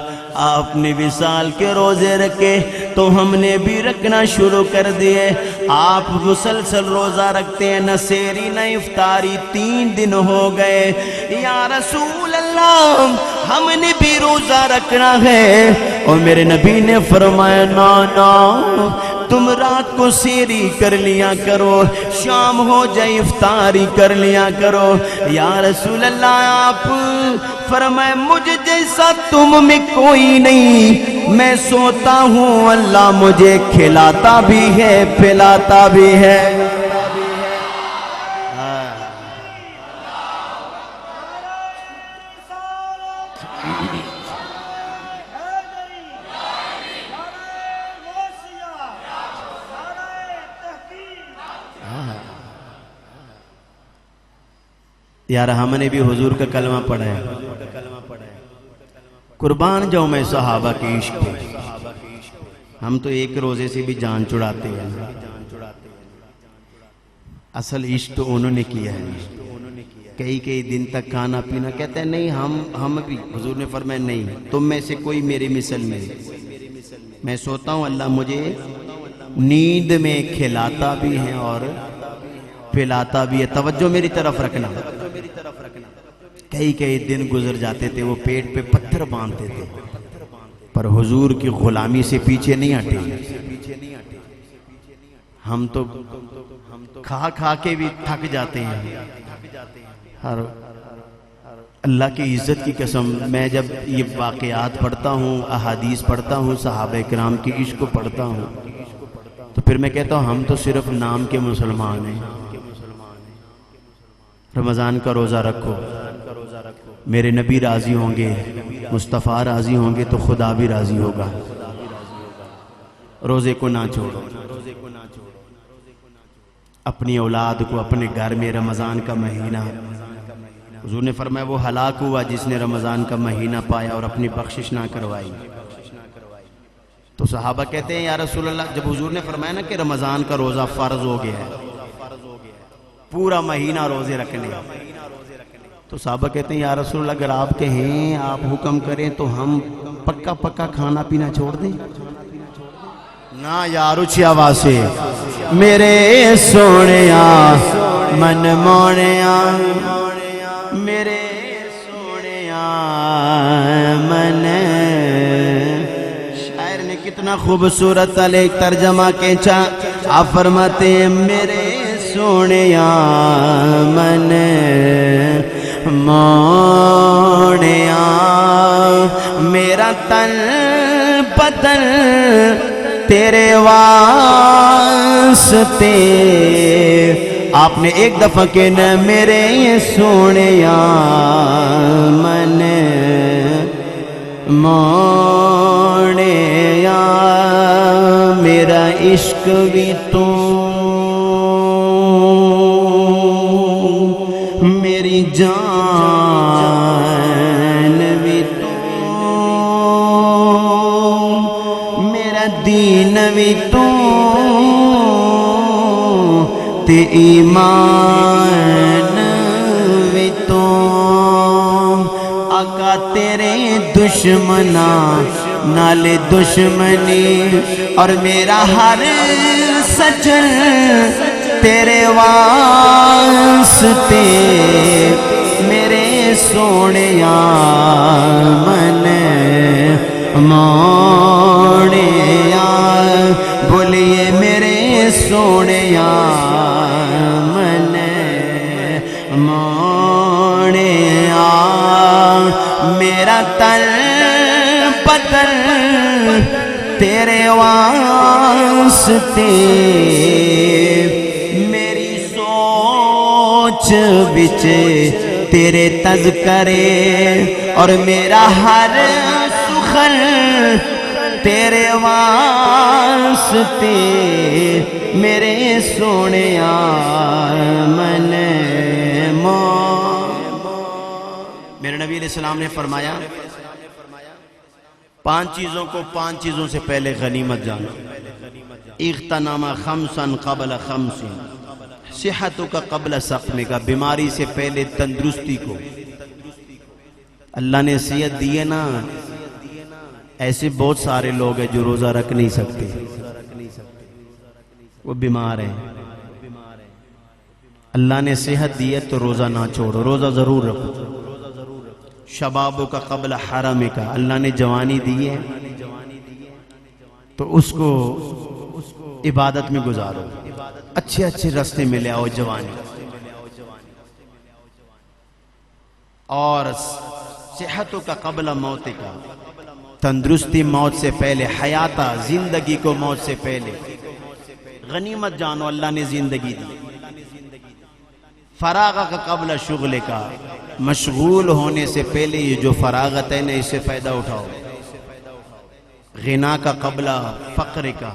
آپ نے وصال کے روزے رکھے تو ہم نے بھی رکھنا شروع کر دیے۔ آپ مسلسل روزہ رکھتے ہیں، نہ سحری نہ افطاری، 3 دن ہو گئے۔ یا رسول اللہ ہم نے بھی روزہ رکھنا ہے، اور میرے نبی نے فرمایا نا نا، تم رات کو سحری کر لیا کرو، شام ہو جائے افطاری کر لیا کرو۔ یا رسول اللہ آپ فرمائے مجھے جیسا تم میں کوئی نہیں، میں سوتا ہوں اللہ مجھے کھلاتا بھی ہے پلاتا بھی ہے۔ یار ہم نے بھی حضور کا کلمہ پڑھا ہے، قربان جاؤں میں صحابہ کے عشق پہ۔ ہم تو ایک روزے سے بھی جان چھڑاتے ہیں، اصل عشق تو انہوں نے کیا ہے۔ کئی دن تک کھانا پینا، کہتے ہیں نہیں ہم بھی، حضور نے فرمایا نہیں، تم میں سے کوئی میری مثل میں، میں سوتا ہوں اللہ مجھے نیند میں کھلاتا بھی ہے اور پلاتا بھی ہے۔ توجہ میری طرف رکھنا، کئی دن گزر جاتے تھے، وہ پیٹ پہ پتھر باندھتے تھے، پر حضور کی غلامی سے پیچھے نہیں ہٹے۔ ہم تو کھا کے بھی تھک جاتے ہیں۔ اور اللہ کی عزت کی قسم، میں جب یہ واقعات پڑھتا ہوں، احادیث پڑھتا ہوں، صحابہ کرام کی عشق کو پڑھتا ہوں، تو پھر میں کہتا ہوں ہم تو صرف نام کے مسلمان ہیں۔ رمضان کا روزہ رکھو، میرے نبی راضی ہوں گے، مصطفیٰ راضی ہوں گے تو خدا بھی راضی ہوگا۔ روزے کو نہ چھوڑو، اپنی اولاد کو اپنے گھر میں رمضان کا مہینہ، حضور نے فرمایا وہ ہلاک ہوا جس نے رمضان کا مہینہ پایا اور اپنی بخشش نہ کروائی۔ تو صحابہ کہتے ہیں یا رسول اللہ، جب حضور نے فرمایا نا کہ رمضان کا روزہ فرض ہو گیا ہے، پورا مہینہ روزے رکھنے، تو صحابہ کہتے ہیں یا رسول اللہ اگر آپ کہیں، آپ حکم کریں تو ہم پکا کھانا پینا چھوڑ دیں؟ نا یار اچھی آواز سے، میرے سونیا من مونیا، میرے سونیا من۔ شاعر نے کتنا خوبصورت ایک ترجمہ کھینچا، آپ فرماتے ہیں میرے سونیا من مونیا، میرا تن بدن تیرے واسطے۔ آپ نے ایک دفعہ کہنا میرے سونیا من مونیا، میرا عشق بھی تو، میری جان بھی تو، میرا دین بھی تو، تے ایمان بھی تو، آقا تیرے دشمناں نالے دشمنی اور میرا ہر سجن تیرے واسطے میرے سونیا من موڑیا بولیے میرے سونیا من موڑیا میرا تن بدن تیرے واسطے میری سوچ بچ تیرے تذکرے اور میرا ہر سخن تیرے واسطے میرے سونیا من میرے نبی علیہ السلام نے فرمایا 5 چیزوں کو 5 چیزوں سے پہلے غنیمت جانو اغتنم خمسا قبل خمس صحتک قبل سقمک بیماری سے پہلے تندرستی کو اللہ نے صحت دی ہے نا ایسے بہت سارے لوگ ہیں جو روزہ رکھ نہیں سکتے وہ بیمار ہیں اللہ نے صحت دی ہے تو روزہ نہ چھوڑو روزہ ضرور رکھو شبابوں کا قبل حرم کا اللہ نے جوانی دی ہے تو اس کو عبادت میں گزارو اچھے اچھے راستے میں لے آؤ جوانی اور صحتوں کا قبل موت کا تندرستی موت سے پہلے حیاتہ زندگی کو موت سے پہلے غنیمت جانو اللہ نے زندگی دی فراغ کا قبل شغل کا مشغول ہونے سے پہلے یہ جو فراغت ہے نا اس سے فائدہ اٹھاؤ غنا کا قبل فقر کا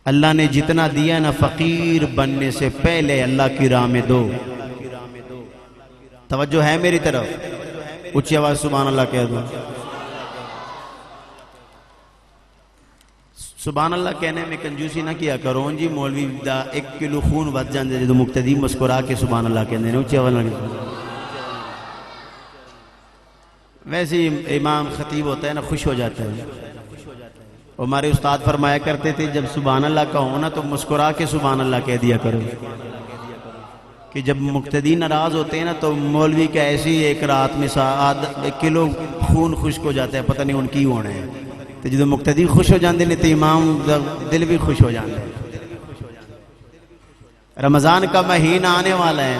اللہ نے جتنا دیا نا فقیر بننے سے پہلے اللہ کی راہ میں دو توجہ ہے میری طرف اونچی آواز سبحان اللہ کہہ دو سبحان اللہ کہنے میں کنجوسی نہ کیا کرو جی مولوی دا 1 کلو خون ود جاندے جو مقتدی مسکرا کے سبحان اللہ کہنے اونچی آواز نہ ویسے امام خطیب ہوتا ہے نا خوش ہو جاتا ہے ہمارے استاد فرمایا کرتے تھے جب سبحان اللہ کا ہونا تو مسکرا کے سبحان اللہ کہہ دیا کرو کہ جب مقتدی ناراض ہوتے ہیں نا تو مولوی کا ایسی ایک رات میں 1 کلو خون خشک ہو جاتا ہے پتہ نہیں ان کی ہونا ہے تو جب مقتدی خوش ہو جاندے نے تو امام دل بھی خوش ہو جاندے رمضان کا مہینہ آنے والا ہے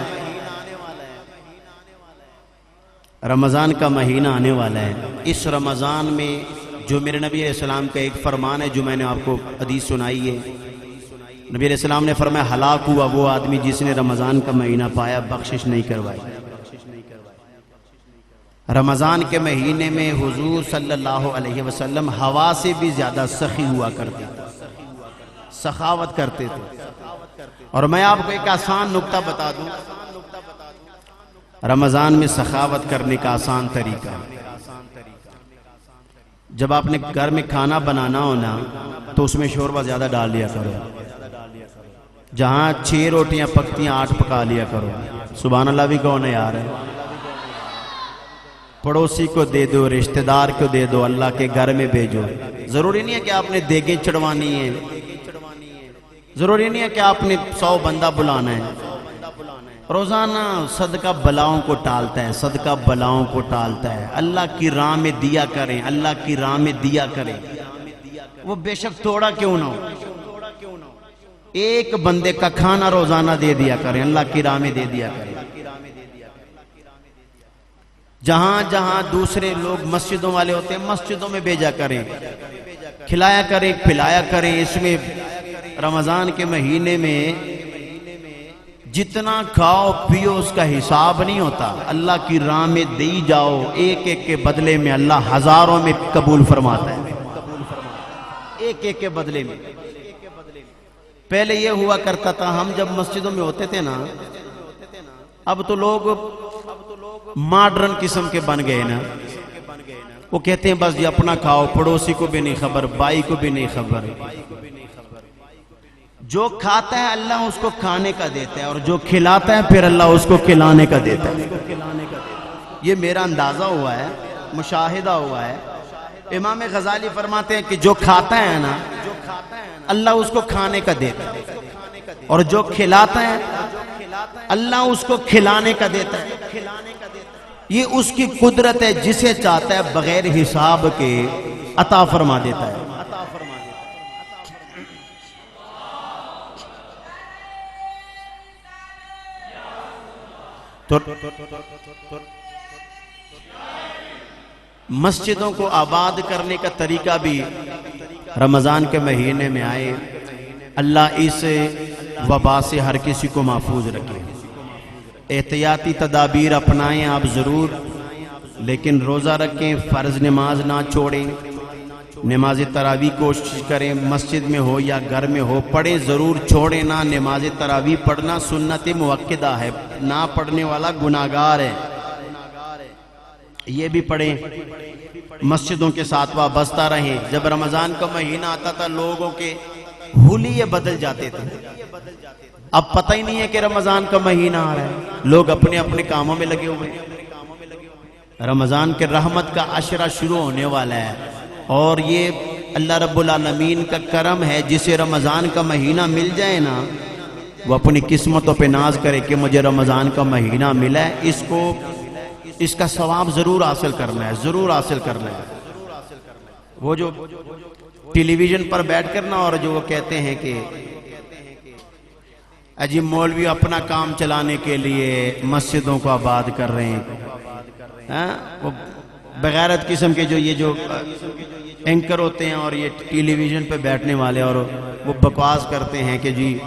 رمضان کا مہینہ آنے والا ہے اس رمضان میں جو میرے نبی علیہ السلام کا ایک فرمان ہے جو میں نے آپ کو حدیث سنائی ہے نبی علیہ السلام نے فرمایا ہلاک ہوا وہ آدمی جس نے رمضان کا مہینہ پایا بخشش نہیں کروائی رمضان کے مہینے میں حضور صلی اللہ علیہ وسلم ہوا سے بھی زیادہ سخی ہوا کرتے تھے سخاوت کرتے تھے اور میں آپ کو ایک آسان نکتہ بتا دوں رمضان میں سخاوت کرنے کا آسان طریقہ جب آپ نے گھر میں کھانا بنانا ہونا تو اس میں شوربہ زیادہ ڈال لیا کرو جہاں 6 روٹیاں پکتیاں 8 پکا لیا کرو سبحان اللہ بھی کون ہے یار پڑوسی کو دے دو رشتہ دار کو دے دو اللہ کے گھر میں بھیجو ضروری نہیں ہے کہ آپ نے دیگیں چڑھوانی ہے ضروری نہیں ہے کہ آپ نے 100 بندہ بلانا ہے روزانہ صدقہ بلاؤں کو ٹالتا ہے صدقہ بلاؤں کو ٹالتا ہے اللہ کی راہ میں دیا کریں اللہ کی راہ میں دیا کریں وہ بے شک تھوڑا کیوں نہ ہو ایک بندے کا کھانا روزانہ دے دیا کریں اللہ کی راہ میں دے دیا کریں جہاں جہاں دوسرے لوگ مسجدوں والے ہوتے ہیں مسجدوں میں بھیجا کریں کھلایا کریں پلایا کریں اس میں رمضان کے مہینے میں جتنا کھاؤ پیو اس کا حساب نہیں ہوتا اللہ کی راہ میں دی جاؤ ایک ایک کے بدلے میں اللہ ہزاروں میں قبول فرماتا ہے ایک ایک کے بدلے میں پہلے یہ ہوا کرتا تھا ہم جب مسجدوں میں ہوتے تھے نا اب تو لوگ ماڈرن قسم کے بن گئے نا وہ کہتے ہیں بس یہ اپنا کھاؤ پڑوسی کو بھی نہیں خبر بائی کو بھی نہیں خبر جو کھاتا ہے اللہ اس کو کھانے کا دیتا ہے اور جو کھلاتا ہے پھر اللہ اس کو کھلانے کا دیتا ہے یہ میرا اندازہ ہوا ہے مشاہدہ ہوا ہے امام غزالی فرماتے ہیں کہ جو کھاتا ہے نا اللہ اس کو کھانے کا دیتا ہے، اور جو کھلاتا ہے اللہ اس کو کھلانے کا دیتا ہے۔ یہ اس کی قدرت ہے، جسے چاہتا ہے بغیر حساب کے عطا فرما دیتا ہے۔ مسجدوں کو آباد کرنے کا طریقہ بھی رمضان کے مہینے میں آئے، اللہ اس وبا سے ہر کسی کو محفوظ رکھے۔ احتیاطی تدابیر اپنائیں آپ ضرور، لیکن روزہ رکھیں، فرض نماز نہ چھوڑیں، نماز تراویح کوشش کریں، مسجد میں ہو یا گھر میں ہو پڑھیں ضرور، چھوڑیں نہ۔ نماز تراویح پڑھنا سنت موقدہ ہے، نہ پڑھنے والا گناہگار ہے، یہ بھی پڑھیں۔ مسجدوں کے ساتھ وابستہ رہیں۔ جب رمضان کا مہینہ آتا تھا لوگوں کے حلیے بدل جاتے تھے، اب پتہ ہی نہیں ہے کہ رمضان کا مہینہ آ رہا ہے، لوگ اپنے اپنے کاموں میں لگے ہوئے ہیں۔ رمضان کے رحمت کا عشرہ شروع ہونے والا ہے، اور یہ اللہ رب العالمین کا کرم ہے، جسے رمضان کا مہینہ مل جائے نا وہ اپنی قسمتوں پہ ناز کرے کہ مجھے رمضان کا مہینہ ملا ہے، اس کا ثواب ضرور حاصل کرنا ہے، ضرور حاصل کرنا ہے۔ وہ جو ٹیلی ویژن پر بیٹھ کر نا اور جو وہ کہتے ہیں کہ اجی مولوی اپنا کام چلانے کے لیے مسجدوں کو آباد کر رہے ہیں، وہ بغیرت قسم کے جو یہ جو اینکر ہوتے ہیں اور یہ ٹیلی ویژن پہ بیٹھنے والے، اور وہ بکواس کرتے ہیں کہ جی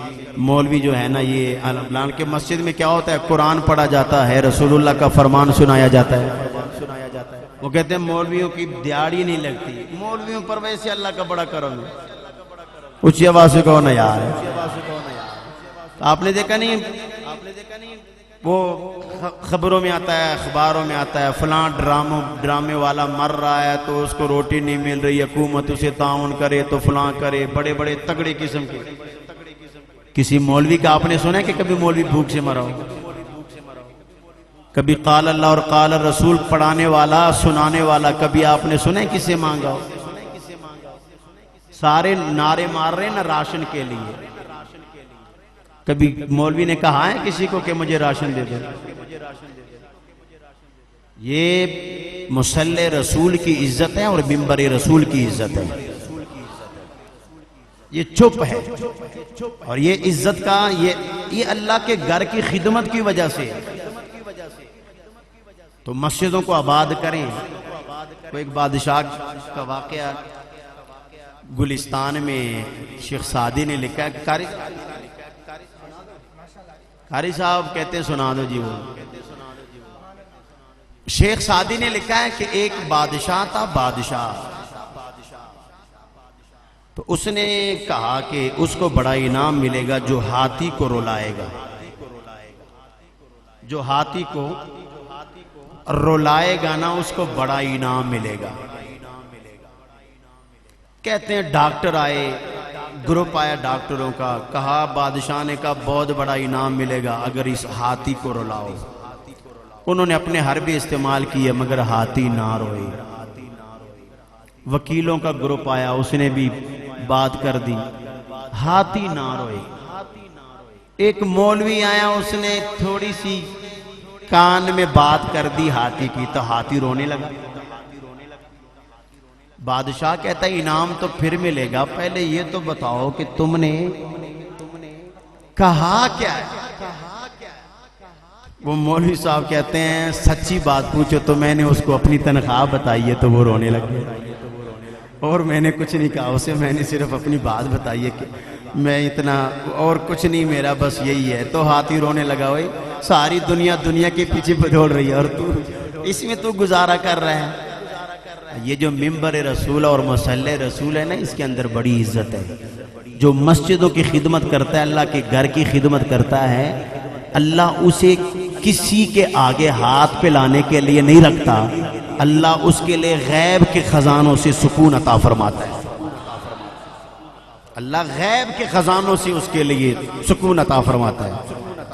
مولوی جو ہے نا یہ اعلان کے مسجد میں کیا ہوتا ہے، قرآن پڑھا جاتا ہے، رسول اللہ کا فرمان سنایا جاتا ہے۔ وہ کہتے ہیں مولویوں کی دیاڑی نہیں لگتی، مولویوں پر ویسے اللہ کا بڑا کرم ہے۔ اونچی آواز سے کہو نا یار۔ آپ نے دیکھا نہیں وہ خبروں میں آتا ہے، اخباروں میں آتا ہے فلاں ڈرامے والا مر رہا ہے تو اس کو روٹی نہیں مل رہی، حکومت اسے تعاون کرے تو فلاں کرے، بڑے بڑے تگڑے قسم کے۔ کسی مولوی کا آپ نے سنا ہے کہ کبھی مولوی بھوک سے مرا ہو؟ کبھی قال اللہ اور قال رسول پڑھانے والا سنانے والا کبھی آپ نے سنا ہے کس سے مانگا ہو؟ سارے نعرے مار رہے ہیں نا راشن کے لیے، کبھی مولوی نے کہا ہے کسی کو کہ مجھے راشن دے دے؟ یہ مصلی رسول کی عزت ہے اور منبر رسول کی عزت ہے، یہ چپ ہے، اور یہ عزت کا یہ اللہ کے گھر کی خدمت کی وجہ سے۔ تو مسجدوں کو آباد کریں۔ کوئی ایک بادشاہ کا واقعہ گلستان میں شیخ سعدی نے لکھا ہے، قاری صاحب کہتے ہیں سنا دو جی۔ وہ شیخ سعدی نے لکھا ہے کہ ایک بادشاہ تھا، بادشاہ تو اس نے کہا کہ اس کو بڑا انعام ملے گا جو ہاتھی کو رلائے گا، جو ہاتھی کو رلائے گا نا اس کو بڑا انعام ملے گا۔ کہتے ہیں ڈاکٹر آئے، گروپ آیا ڈاکٹروں کا، کہا بادشاہ نے کہا بہت بڑا انعام ملے گا اگر اس ہاتھی کو رلاؤ۔ انہوں نے اپنے حربے استعمال کیے مگر ہاتھی نہ روئے۔ وکیلوں کا گروپ آیا، اس نے بھی بات کر دی، ہاتھی نہ روئے۔ ایک مولوی آیا، اس نے تھوڑی سی کان میں بات کر دی ہاتھی کی تو ہاتھی رونے لگا۔ بادشاہ کہتا ہے انعام تو پھر ملے گا، پہلے یہ تو بتاؤ کہ تم نے کہا کیا ہے؟ وہ مولوی صاحب کہتے ہیں سچی بات پوچھو تو میں نے اس کو اپنی تنخواہ بتائی ہے تو وہ رونے لگے، اور میں نے کچھ نہیں کہا اسے، میں نے صرف اپنی بات بتائی ہے کہ میں اتنا اور کچھ نہیں، میرا بس یہی ہے۔ تو ہاتھی رونے لگا، ہوئی ساری دنیا کے پیچھے دوڑ رہی ہے اور تو اس میں تو گزارا کر رہا ہے۔ یہ جو منبر رسول اور مصلی رسول ہے نا، اس کے اندر بڑی عزت ہے۔ جو مسجدوں کی خدمت کرتا ہے، اللہ کے گھر کی خدمت کرتا ہے، اللہ اسے کسی کے آگے ہاتھ پہ لانے کے لیے نہیں رکھتا، اللہ اس کے لیے غیب کے خزانوں سے سکون عطا فرماتا ہے۔ اللہ غیب کے خزانوں سے اس کے لیے سکون عطا فرماتا ہے۔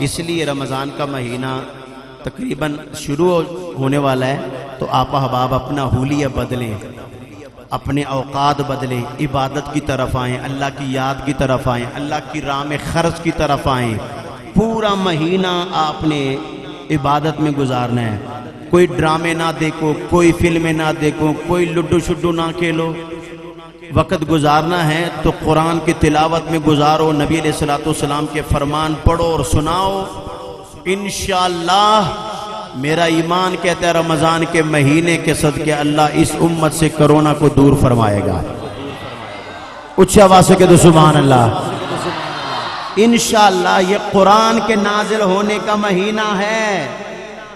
اس لیے رمضان کا مہینہ تقریباً شروع ہونے والا ہے، تو آپ احباب اپنا حلیہ بدلیں، اپنے اوقات بدلیں، عبادت کی طرف آئیں، اللہ کی یاد کی طرف آئیں، اللہ کی راہ میں خرچ کی طرف آئیں۔ پورا مہینہ آپ نے عبادت میں گزارنا ہے۔ کوئی ڈرامے نہ دیکھو، کوئی فلمیں نہ دیکھو، کوئی لڈو شڈو نہ کھیلو۔ وقت گزارنا ہے تو قرآن کی تلاوت میں گزارو، نبی علیہ الصلوۃ والسلام کے فرمان پڑھو اور سناؤ۔ انشاءاللہ میرا ایمان کہتا ہے رمضان کے مہینے کے صدقے اللہ اس امت سے کرونا کو دور فرمائے گا۔ اچھی آواز سے کہہ دو سبحان اللہ۔ انشاءاللہ یہ قرآن کے نازل ہونے کا مہینہ ہے،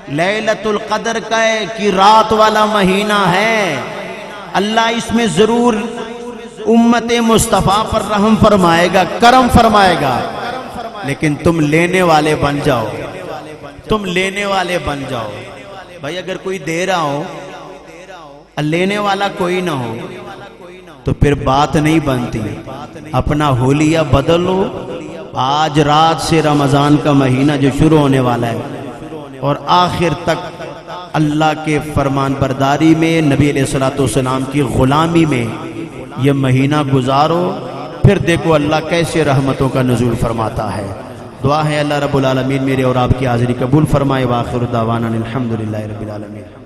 لیلۃ القدر کا کی رات والا مہینہ ہے۔ اللہ اس میں ضرور امت مصطفیٰ پر رحم فرمائے گا، کرم فرمائے گا، لیکن تم لینے والے بن جاؤ، تم لینے والے بن جاؤ۔ بھائی اگر کوئی دے رہا ہو لینے والا کوئی نہ ہو تو پھر بات نہیں بنتی۔ اپنا حلیہ بدلو۔ آج رات سے رمضان کا مہینہ جو شروع ہونے والا ہے اور آخر تک اللہ کے فرمان برداری میں، نبی علیہ الصلوۃ والسلام کی غلامی میں یہ مہینہ گزارو، پھر دیکھو اللہ کیسے رحمتوں کا نزول فرماتا ہے۔ دعا ہے اللہ رب العالمین میرے اور آپ کی حاضری قبول فرمائے۔ وآخر دعوانا الحمدللہ رب العالمین۔